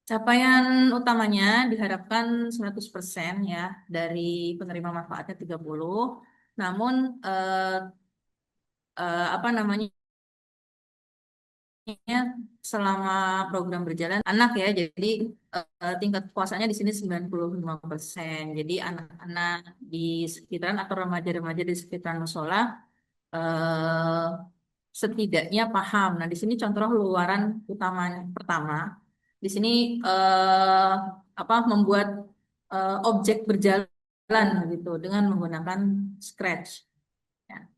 Capaian utamanya diharapkan 100% ya dari penerima manfaatnya 30. Namun apa namanya selama program berjalan anak ya, jadi tingkat kepuasannya di sini 95%. Jadi anak-anak di sekitaran atau remaja-remaja di sekitaran musola setidaknya paham. Nah, di sini contoh luaran utama pertama. Di sini membuat objek berjalan gitu dengan menggunakan Scratch. Ya.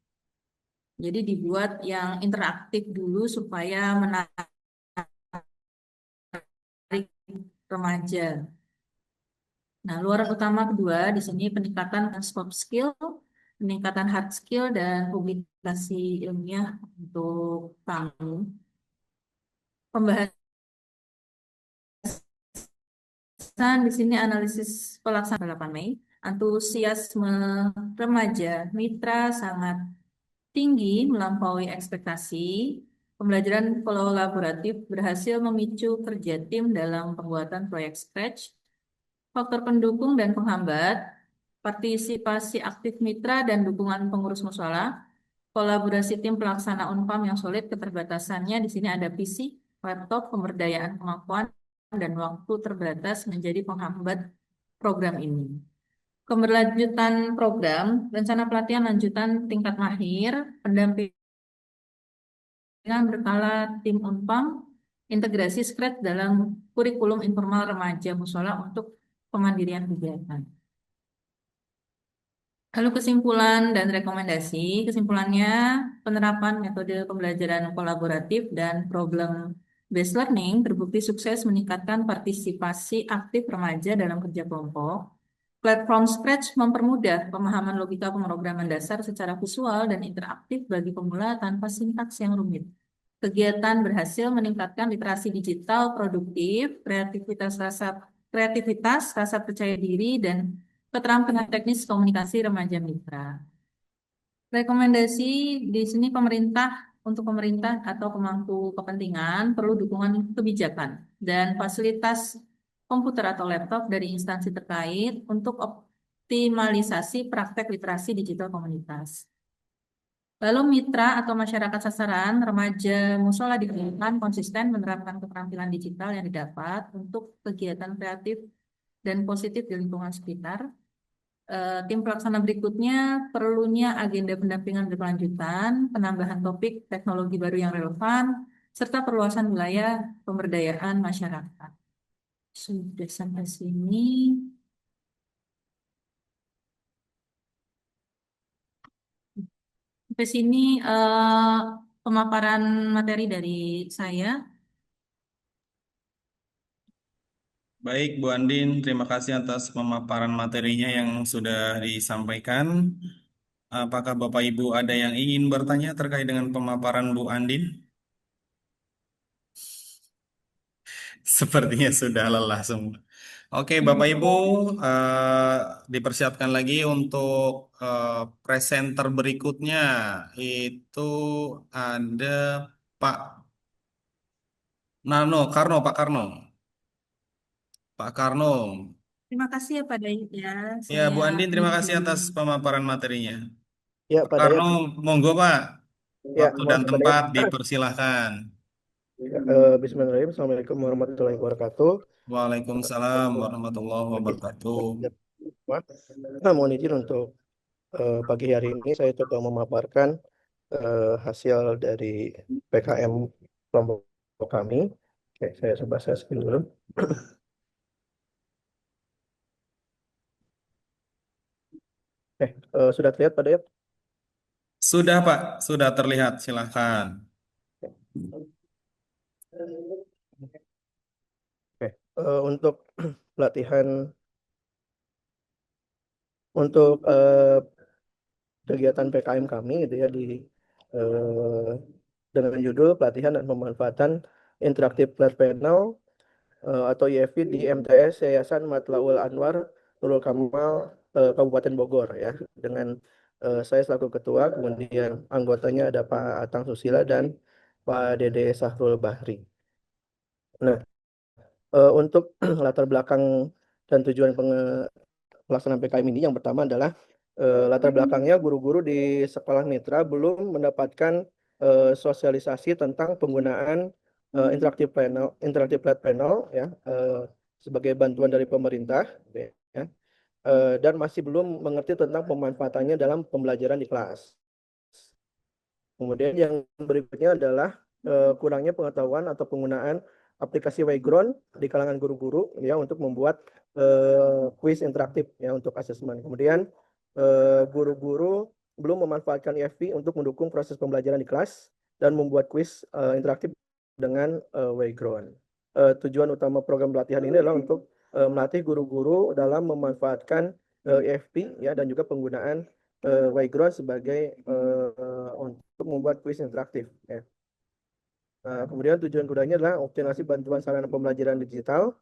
Jadi dibuat yang interaktif dulu supaya menarik remaja. Nah, luaran utama kedua di sini peningkatan soft skill, peningkatan hard skill, dan publikasi ilmiah untuk tamu. Pembahasan di sini analisis pelaksanaan 8 Mei. Antusiasme remaja mitra sangat tinggi melampaui ekspektasi. Pembelajaran kolaboratif berhasil memicu kerja tim dalam pembuatan proyek Scratch. Faktor pendukung dan penghambat, partisipasi aktif mitra dan dukungan pengurus musyawarah, kolaborasi tim pelaksana Unpam yang solid, keterbatasannya di sini ada PC, laptop, pemberdayaan kemampuan, dan waktu terbatas menjadi penghambat program ini. Keberlanjutan program, rencana pelatihan lanjutan tingkat mahir, pendampingan berkala tim Unpam, integrasi Scratch dalam kurikulum informal remaja musyola untuk pemandirian kegiatan. Lalu kesimpulan dan rekomendasi. Kesimpulannya, penerapan metode pembelajaran kolaboratif dan problem-based learning terbukti sukses meningkatkan partisipasi aktif remaja dalam kerja kelompok. Platform Scratch mempermudah pemahaman logika pemrograman dasar secara visual dan interaktif bagi pemula tanpa sintaks yang rumit. Kegiatan berhasil meningkatkan literasi digital produktif, kreativitas, rasa percaya diri, dan keterampilan teknis komunikasi remaja mitra. Rekomendasi di sini untuk pemerintah atau pemangku kepentingan perlu dukungan kebijakan dan fasilitas komputer atau laptop dari instansi terkait untuk optimalisasi praktek literasi digital komunitas. Lalu mitra atau masyarakat sasaran remaja musyola diharapkan konsisten menerapkan keterampilan digital yang didapat untuk kegiatan kreatif dan positif di lingkungan sekitar. Tim pelaksana berikutnya perlunya agenda pendampingan berkelanjutan, penambahan topik teknologi baru yang relevan, serta perluasan wilayah pemberdayaan masyarakat. Sudah sampai sini. Sampai sini pemaparan materi dari saya. Baik, Bu Andin, terima kasih atas pemaparan materinya yang sudah disampaikan. Apakah Bapak Ibu ada yang ingin bertanya terkait dengan pemaparan Bu Andin? Sepertinya sudah lelah semua. Oke, Bapak Ibu, dipersiapkan lagi untuk presenter berikutnya. Itu ada Pak Pak Karno. Pak Karno. Terima kasih ya Pak Dayat ya. Ya, Bu Saya Andin, terima kasih izin. atas pemaparan materinya. Ya, Pak Pak Karno, Dayat. monggo Pak. Ya, Waktu mohon dan Pak tempat Dayat. dipersilahkan. Bismillahirrahmanirrahim. Assalamualaikum warahmatullahi wabarakatuh. Waalaikumsalam warahmatullahi wabarakatuh. Mohon izin untuk pagi hari ini saya coba memaparkan hasil dari PKM kelompok kami. Oke, saya coba share dulu. Sudah terlihat Pak Dayat? Sudah Pak, sudah terlihat. Silahkan. Oke, untuk pelatihan untuk kegiatan PKM kami gitu ya dengan judul pelatihan dan pemanfaatan interaktif flat panel atau IFV di MTS Yayasan Matlaul Anwar Nurul Kamal Kabupaten Bogor ya, dengan saya selaku ketua, kemudian anggotanya ada Pak Atang Susila dan Pak Dede Sahrul Bahri. Nah, untuk latar belakang dan tujuan pelaksanaan PKM ini, yang pertama adalah latar belakangnya guru-guru di sekolah mitra belum mendapatkan sosialisasi tentang penggunaan interaktif flat panel ya, sebagai bantuan dari pemerintah ya, dan masih belum mengerti tentang pemanfaatannya dalam pembelajaran di kelas. Kemudian yang berikutnya adalah kurangnya pengetahuan atau penggunaan aplikasi Wayground di kalangan guru-guru ya untuk membuat kuis interaktif ya untuk asesmen. Kemudian guru-guru belum memanfaatkan IFV untuk mendukung proses pembelajaran di kelas dan membuat kuis interaktif dengan Wayground. Tujuan utama program pelatihan ini adalah untuk melatih guru-guru dalam memanfaatkan EFP ya dan juga penggunaan Wayground sebagai untuk membuat kuis interaktif ya. Kemudian tujuan keduanya adalah optimalisasi bantuan sarana pembelajaran digital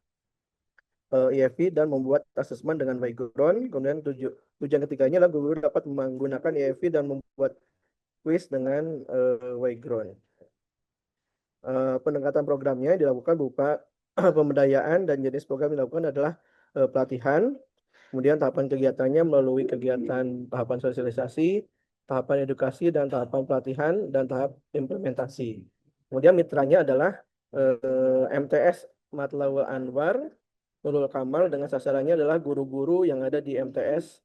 EFP dan membuat asesmen dengan Wayground. Kemudian tujuan ketiganya adalah guru dapat menggunakan EFP dan membuat kuis dengan Wayground. Pendekatan programnya dilakukan berupa pemberdayaan dan jenis program yang dilakukan adalah pelatihan. Kemudian tahapan kegiatannya melalui kegiatan tahapan sosialisasi, tahapan edukasi, dan tahapan pelatihan, dan tahap implementasi. Kemudian mitranya adalah MTS Matlaul Anwar, Nurul Kamal, dengan sasarannya adalah guru-guru yang ada di MTS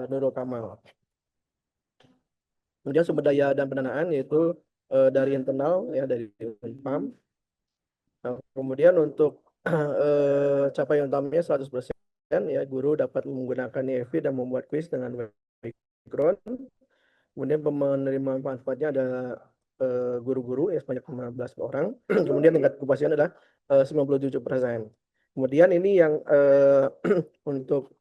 Nurul Kamal. Kemudian sumber daya dan pendanaan yaitu dari internal ya dari Unpam. Kemudian untuk capaian utamanya 100% ya guru dapat menggunakan EFP dan membuat kuis dengan background. Kemudian penerima manfaatnya ada guru-guru ya sebanyak 15 orang. Kemudian tingkat kepuasan adalah 97%. Kemudian ini yang untuk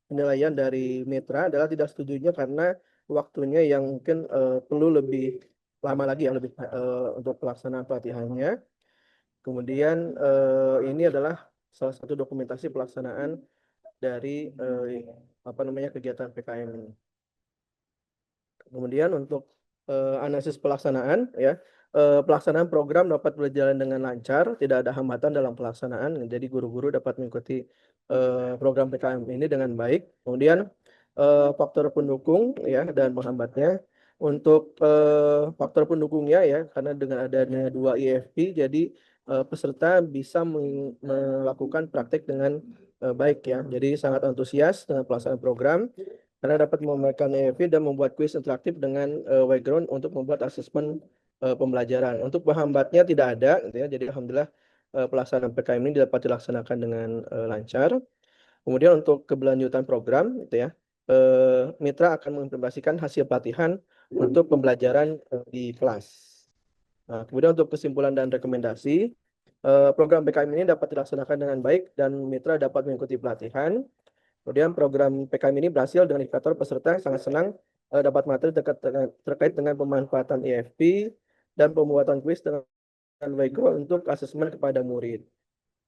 penilaian dari mitra adalah tidak setujunya karena waktunya yang mungkin perlu lebih lama lagi ya lebih untuk pelaksanaan pelatihannya. Kemudian ini adalah salah satu dokumentasi pelaksanaan dari kegiatan PKM ini. Kemudian untuk analisis pelaksanaan ya pelaksanaan program dapat berjalan dengan lancar, tidak ada hambatan dalam pelaksanaan. Jadi guru-guru dapat mengikuti program PKM ini dengan baik. Kemudian faktor pendukung ya dan penghambatnya. Untuk faktor pendukungnya ya karena dengan adanya 2 EFP jadi peserta bisa melakukan praktek dengan baik ya. Jadi sangat antusias dengan pelaksanaan program karena dapat memamerkan EFP dan membuat kuis interaktif dengan Wayground untuk membuat asesmen pembelajaran. Untuk penghambatnya tidak ada, gitu ya. Jadi alhamdulillah pelaksanaan PKM ini dapat dilaksanakan dengan lancar. Kemudian untuk keberlanjutan program, gitu ya, mitra akan mengimplementasikan hasil pelatihan untuk pembelajaran di kelas. Nah, kemudian untuk kesimpulan dan rekomendasi, program PKM ini dapat dilaksanakan dengan baik dan mitra dapat mengikuti pelatihan. Kemudian program PKM ini berhasil dengan indikator peserta yang sangat senang dapat materi terkait dengan pemanfaatan EFP dan pembuatan kuis dengan Wayground untuk asesmen kepada murid.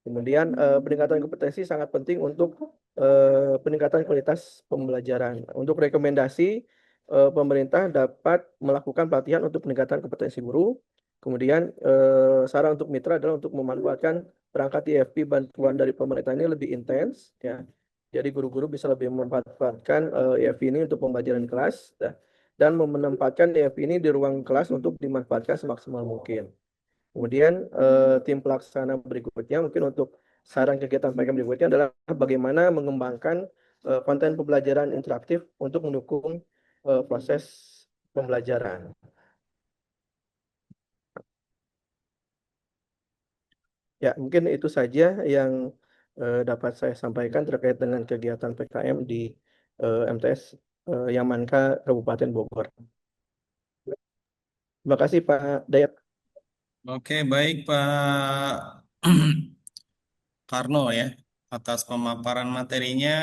Kemudian peningkatan kompetensi sangat penting untuk peningkatan kualitas pembelajaran. Untuk rekomendasi, pemerintah dapat melakukan pelatihan untuk peningkatan kompetensi guru. Kemudian saran untuk mitra adalah untuk memanfaatkan perangkat EFP bantuan dari pemerintah ini lebih intens, ya. Jadi guru-guru bisa lebih memanfaatkan EFP ini untuk pembelajaran kelas dan menempatkan EFP ini di ruang kelas untuk dimanfaatkan semaksimal mungkin. Kemudian tim pelaksana berikutnya mungkin untuk saran kegiatan PKM berikutnya adalah bagaimana mengembangkan konten pembelajaran interaktif untuk mendukung proses pembelajaran. Ya, mungkin itu saja yang dapat saya sampaikan terkait dengan kegiatan PKM di MTS Yamanka Kabupaten Bogor. Terima kasih Pak Dayat. Oke, baik Pak Karno ya, atas pemaparan materinya.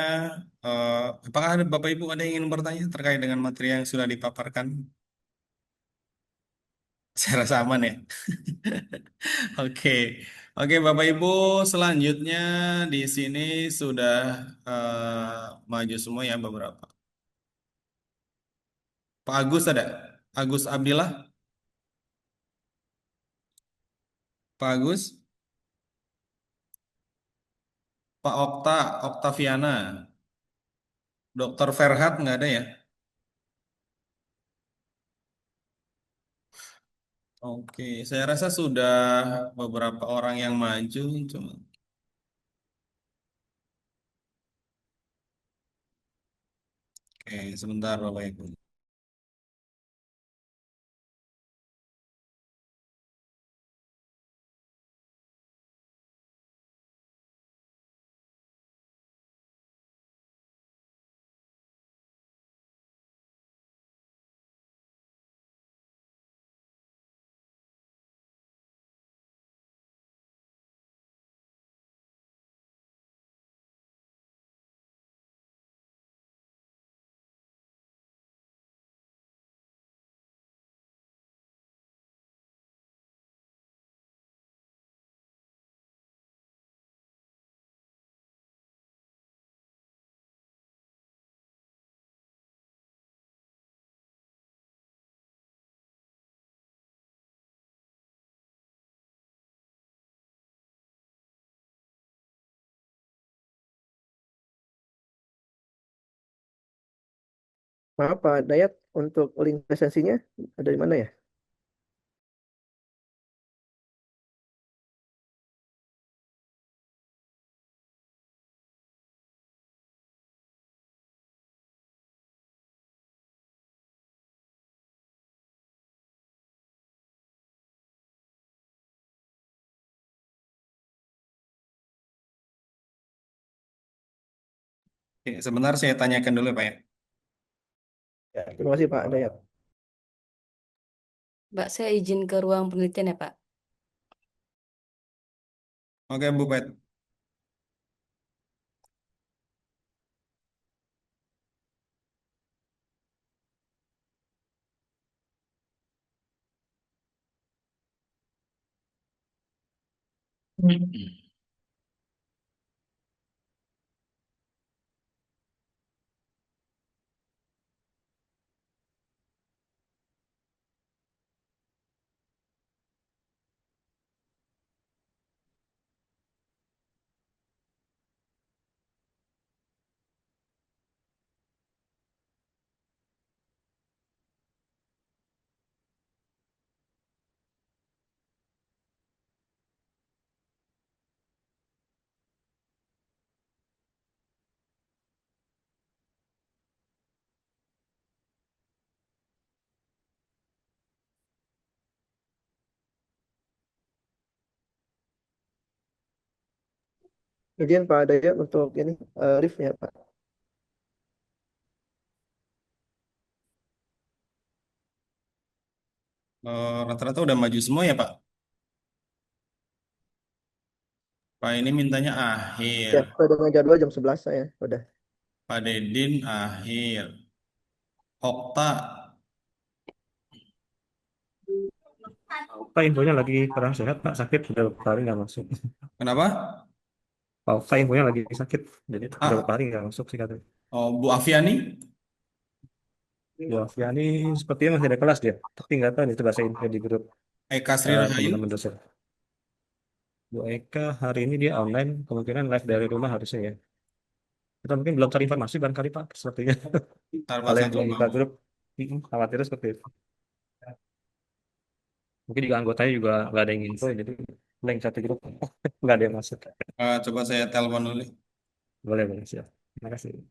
Apakah ada Bapak Ibu ada yang ingin bertanya terkait dengan materi yang sudah dipaparkan? Saya rasa aman ya. Oke, oke Bapak Ibu, selanjutnya di sini sudah maju semua ya beberapa. Pak Agus ada? Agus Abdillah? Pak Agus? Pak Oktaviana? Dokter Ferhat nggak ada ya? Oke, saya rasa sudah beberapa orang yang maju. Cuma... Oke, sebentar Bapak Ibu. Maaf Pak Dayat, untuk link presensinya ada di mana ya? Oke, sebentar saya tanyakan dulu Pak ya. Ya, terima kasih Pak Dayat. Mbak, saya izin ke ruang penelitian ya, Pak. Oke Bu Pet. Kemudian Pak Dayat untuk ini liftnya Pak. Rata-rata udah maju semua ya Pak. Pak ini mintanya akhir. Ya, sesuai dengan jadwal jam 11 saya udah. Pak Dedin akhir. Okta. Pak infonya lagi kurang sehat, Pak sakit udah beberapa hari nggak masuk. Kenapa? Pak infonya lagi sakit, jadi udah beberapa Ah, hari nggak masuk sih katanya. oh Bu Afiani. Ya, ini sepertinya masih ada kelas dia, tapi nggak tahu nih itu bahasa info di grup Eka Sri Rahayu. teman-teman dosen. Bu Eka hari ini dia online, kemungkinan live dari rumah harusnya ya. Kita mungkin belum cari informasi barangkali Pak, sepertinya. Tanpa Kalau yang saya belum coba. buka grup, khawatirnya seperti itu. Mungkin juga anggotanya juga nggak ada yang info, jadi link satu grup nggak ada yang masuk. Coba saya telepon dulu. Boleh, boleh, siap. Terima kasih.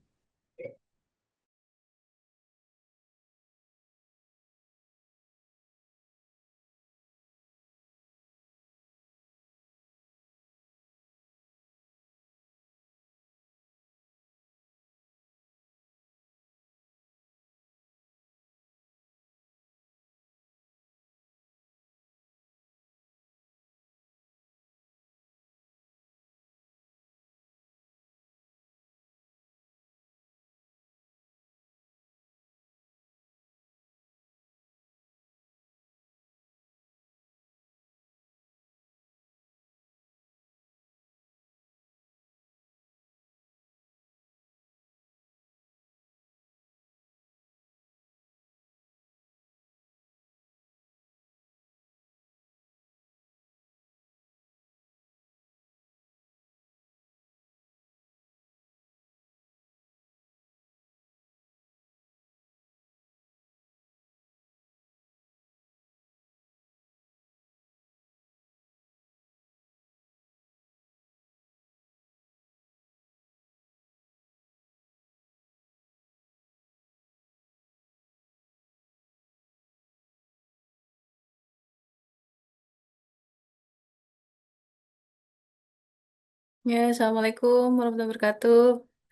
Ya, Assalamualaikum warahmatullahi wabarakatuh.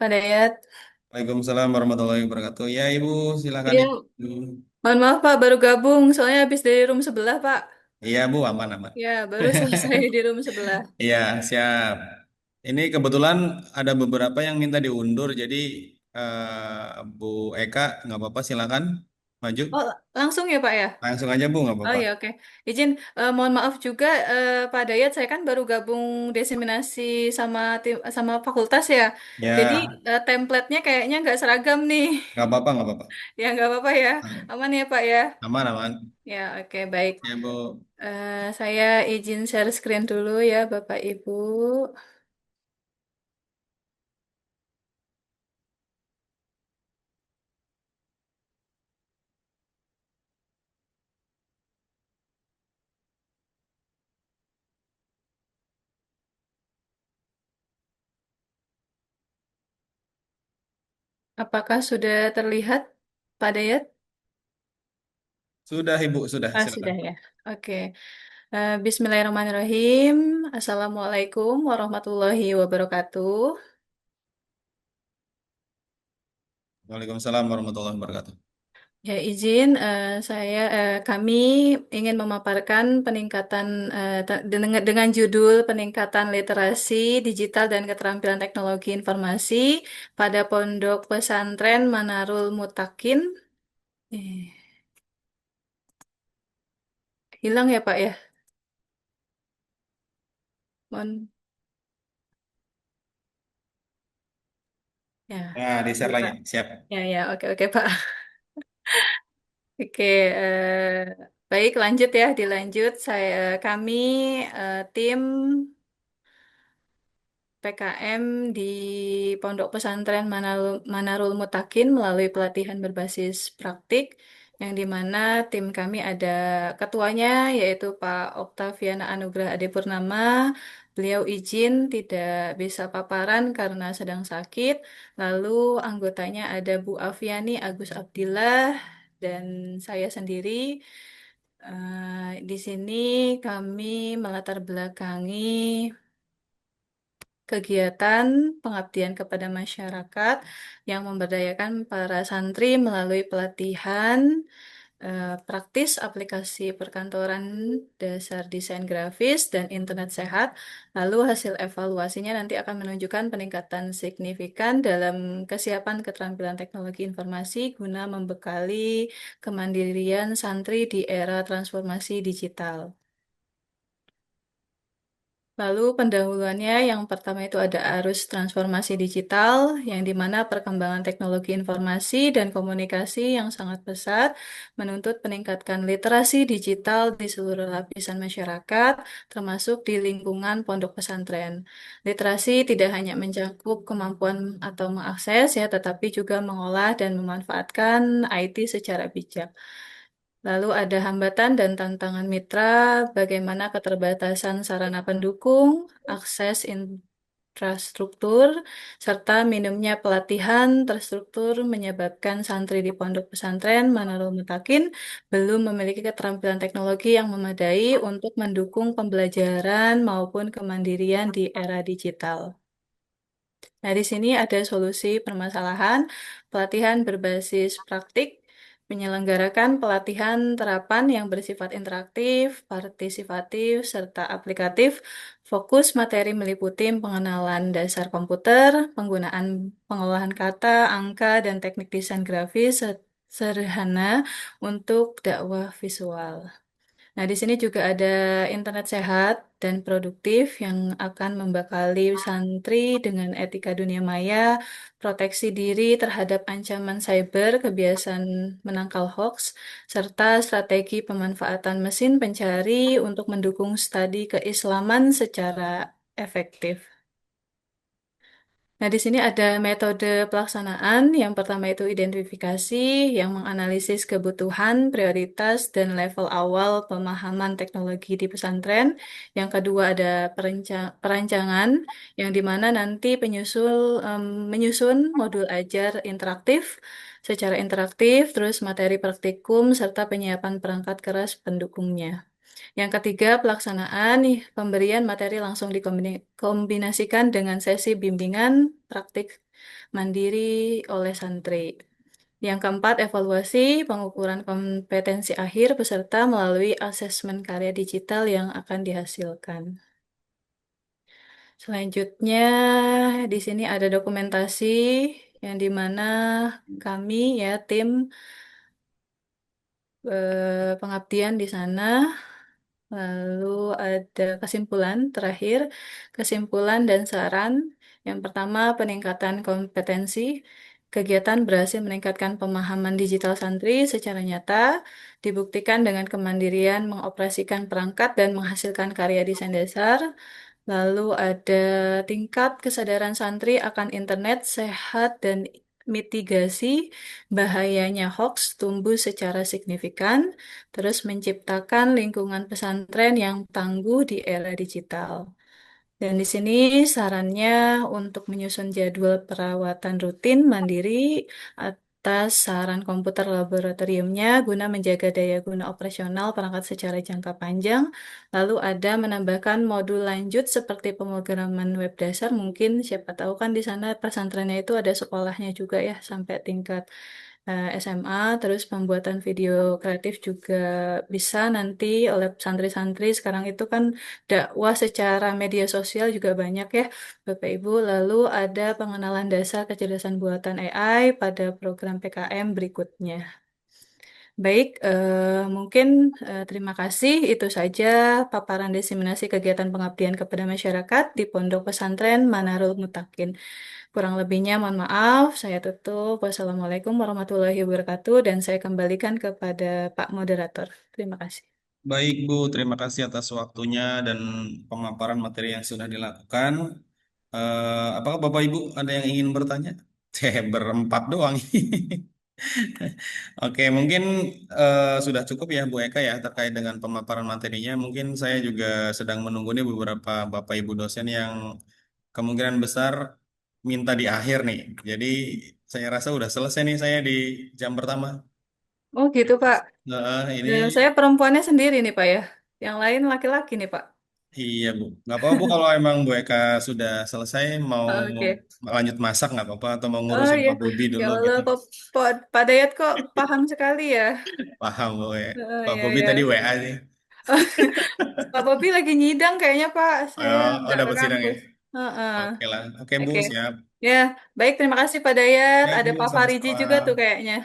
Pak Dayat. Waalaikumsalam warahmatullahi wabarakatuh. Ya Ibu, silakan Iya, Ibu. mohon maaf Pak, baru gabung. Soalnya habis dari room sebelah, Pak. Iya Bu, aman aman. Ya, baru selesai di room sebelah. Iya, siap. Ini kebetulan ada beberapa yang minta diundur, jadi Bu Eka nggak apa-apa, silakan maju. Oh, langsung ya Pak ya? Langsung aja Bu, nggak Oh apa-apa. ya, oke. Izin, mohon maaf juga Pak Dayat, saya kan baru gabung diseminasi sama tim sama fakultas ya. Jadi Ya, template-nya kayaknya nggak seragam nih. nggak apa-apa, nggak apa-apa. Ya nggak apa-apa ya. Aman ya Pak ya? Aman aman. Ya, oke baik. Ya Bu. Saya izin share screen dulu ya Bapak Ibu. Apakah sudah terlihat, Pak Dayat? Sudah Ibu, sudah. Sudah Silakan. ya. Oke. Bismillahirrahmanirrahim. Assalamualaikum warahmatullahi wabarakatuh. Waalaikumsalam warahmatullahi wabarakatuh. Ya, izin kami ingin memaparkan peningkatan dengan judul peningkatan literasi digital dan keterampilan teknologi informasi pada Pondok Pesantren Manarul Mutakin. Hilang ya, Pak ya? Mohon. Ya, Nah, di-share lagi. Pak. Siap. Ya, oke, Pak. Oke, baik, lanjut ya, dilanjut. Kami tim PKM di Pondok Pesantren Manarul Mutakin melalui pelatihan berbasis praktik, yang di mana tim kami ada ketuanya yaitu Pak Oktaviana Anugrah Ade Purnama. Beliau izin tidak bisa paparan karena sedang sakit. Lalu anggotanya ada Bu Aviani Agus Abdillah dan saya sendiri. Di sini kami melatar belakangi kegiatan pengabdian kepada masyarakat yang memberdayakan para santri melalui pelatihan praktis aplikasi perkantoran dasar desain grafis dan internet sehat. Lalu hasil evaluasinya nanti akan menunjukkan peningkatan signifikan dalam kesiapan keterampilan teknologi informasi guna membekali kemandirian santri di era transformasi digital. Lalu pendahuluannya yang pertama itu ada arus transformasi digital, yang di mana perkembangan teknologi informasi dan komunikasi yang sangat pesat menuntut peningkatan literasi digital di seluruh lapisan masyarakat, termasuk di lingkungan pondok pesantren. Literasi tidak hanya mencakup kemampuan atau mengakses ya, tetapi juga mengolah dan memanfaatkan IT secara bijak. Lalu ada hambatan dan tantangan mitra, bagaimana keterbatasan sarana pendukung, akses infrastruktur, serta minimnya pelatihan terstruktur menyebabkan santri di pondok pesantren Manarul Mutakin belum memiliki keterampilan teknologi yang memadai untuk mendukung pembelajaran maupun kemandirian di era digital. Nah, di sini ada solusi permasalahan pelatihan berbasis praktik, menyelenggarakan pelatihan terapan yang bersifat interaktif, partisipatif, serta aplikatif. Fokus materi meliputi pengenalan dasar komputer, penggunaan pengolahan kata, angka, dan teknik desain grafis sederhana untuk dakwah visual. Nah, di sini juga ada internet sehat dan produktif yang akan membekali santri dengan etika dunia maya, proteksi diri terhadap ancaman cyber, kebiasaan menangkal hoax, serta strategi pemanfaatan mesin pencari untuk mendukung studi keislaman secara efektif. Nah, di sini ada metode pelaksanaan. Yang pertama itu identifikasi, yang menganalisis kebutuhan, prioritas, dan level awal pemahaman teknologi di pesantren. Yang kedua ada perancangan, yang dimana nanti menyusun modul ajar interaktif, secara interaktif, terus materi praktikum, serta penyiapan perangkat keras pendukungnya. Yang ketiga, pelaksanaan pemberian materi langsung dikombinasikan dengan sesi bimbingan praktik mandiri oleh santri. Yang keempat, evaluasi pengukuran kompetensi akhir peserta melalui asesmen karya digital yang akan dihasilkan. Selanjutnya, di sini ada dokumentasi yang dimana kami ya tim pengabdian di sana. Lalu ada kesimpulan terakhir, kesimpulan dan saran. Yang pertama, peningkatan kompetensi. Kegiatan berhasil meningkatkan pemahaman digital santri secara nyata, dibuktikan dengan kemandirian mengoperasikan perangkat dan menghasilkan karya desain dasar. Lalu ada tingkat kesadaran santri akan internet sehat dan mitigasi bahayanya hoax tumbuh secara signifikan, terus menciptakan lingkungan pesantren yang tangguh di era digital. Dan di sini sarannya untuk menyusun jadwal perawatan rutin mandiri atas saran komputer laboratoriumnya guna menjaga daya guna operasional perangkat secara jangka panjang. Lalu ada menambahkan modul lanjut seperti pemrograman web dasar. Mungkin siapa tahu kan di sana pesantrennya itu ada sekolahnya juga ya sampai tingkat SMA, terus pembuatan video kreatif juga bisa nanti oleh santri-santri. Sekarang itu kan dakwah secara media sosial juga banyak ya, Bapak Ibu. Lalu ada pengenalan dasar kecerdasan buatan AI pada program PKM berikutnya. Baik, mungkin terima kasih. Itu saja paparan diseminasi kegiatan pengabdian kepada masyarakat di Pondok Pesantren Manarul Mutakin. Kurang lebihnya mohon maaf, saya tutup. Wassalamualaikum warahmatullahi wabarakatuh dan saya kembalikan kepada Pak Moderator. Terima kasih. Baik Bu, terima kasih atas waktunya dan pemaparan materi yang sudah dilakukan. Apakah Bapak Ibu ada yang ingin bertanya? Berempat doang. Oke, mungkin sudah cukup ya Bu Eka ya terkait dengan pemaparan materinya. Mungkin saya juga sedang menunggu nih beberapa Bapak Ibu dosen yang kemungkinan besar minta di akhir nih. Jadi saya rasa udah selesai nih saya di jam pertama. Oh gitu Pak. Ini Saya perempuannya sendiri nih Pak ya. Yang lain laki-laki nih Pak. iya Bu, nggak apa-apa Bu kalau emang Bu Eka sudah selesai mau Oke. lanjut masak nggak apa-apa atau mau Oh ngurusin iya. Pak Bobi Ya dulu Allah, gitu. Pak Dayat kok paham sekali ya. Paham Bu ya. Oh, Pak iya, Bobi iya. tadi WA sih. Pak Bobi lagi nyidang kayaknya Pak. Saya Oh, nggak ke dapat sidang ya. kampus. Heeh. Oke lah. Oke Bu, Oke. siap. Ya, baik terima kasih Pak Dayat. Baik Ada Bu, Pak Fariji sama-sama. juga tuh kayaknya.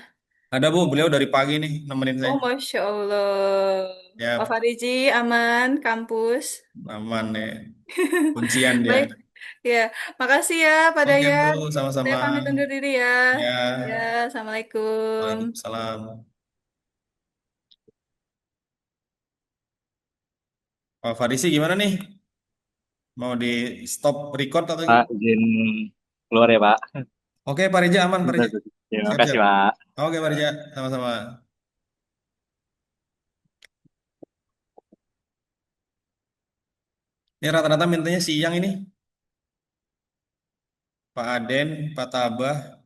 Ada Bu, beliau dari pagi nih nemenin Oh, saya. Masya Allah. Pak Ya, Fariji aman kampus. aman ya. Kuncian dia. Baik, ya. Makasih ya Pak Oke Bu, Dayat. Saya sama-sama. pamit undur diri ya. Ya, Ya, Assalamualaikum. Waalaikumsalam. Pak Farisi gimana nih? Mau di stop record atau Pak, gimana? izin keluar ya, Pak. Oke, Pak Rija aman, Pak Rija. Terima Siap-siap. kasih, Pak. Oke, Pak Rija, sama-sama. Ini rata-rata mintanya siang ini. Pak Aden, Pak Tabah.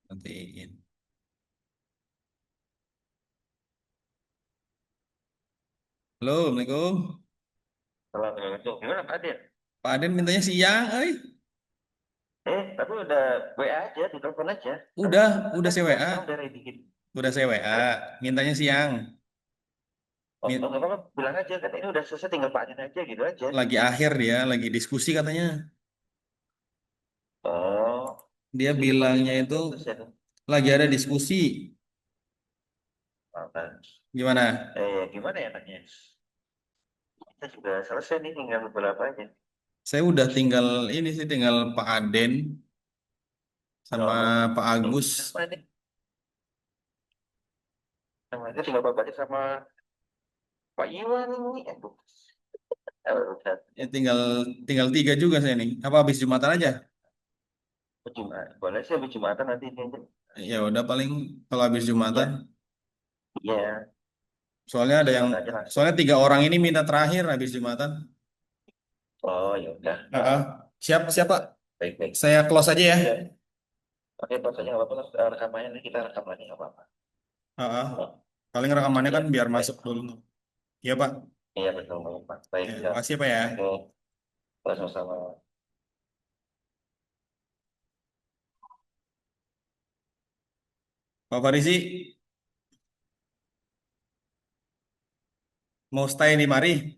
Matiin. Halo, Assalamualaikum. Assalamualaikum. Gimana Pak Adil? Pak Aden mintanya siang, Tapi udah WA aja, ditelepon aja. Udah saya WA. Sekarang udah ready gitu. Udah saya WA, mintanya siang. Oh, nggak apa-apa, bilang aja kan ini udah selesai, tinggal Pak Adil aja gitu aja. Lagi akhir dia, lagi diskusi katanya. Oh, Dia bilangnya itu lagi ada diskusi. Gimana? Gimana ya Tanya? Kita sudah selesai nih, tinggal beberapa aja. Saya udah tinggal ini sih, tinggal Pak Aden sama Pak Agus. Apa ini? Namanya tinggal Pak Adil sama Pak Iwan ini. Ya, tinggal 3 juga saya nih. Apa habis Jumatan aja? Jumat. Boleh sih habis Jumatan nanti ini aja. Ya udah paling kalau habis Jumatan. Iya. Soalnya ada yang, soalnya 3 orang ini minta terakhir habis Jumatan. Oh ya udah. Siap, Pak. Baik. Saya close aja ya. Oke, prosesnya nggak apa-apa. Rekamannya ini kita rekam lagi nggak apa-apa. Paling rekamannya kan biar masuk dulu. Iya Pak. Iya betul Pak. Baik. Terima kasih Pak ya. Oke. Sama-sama. Pak Farisi mau stay di mari?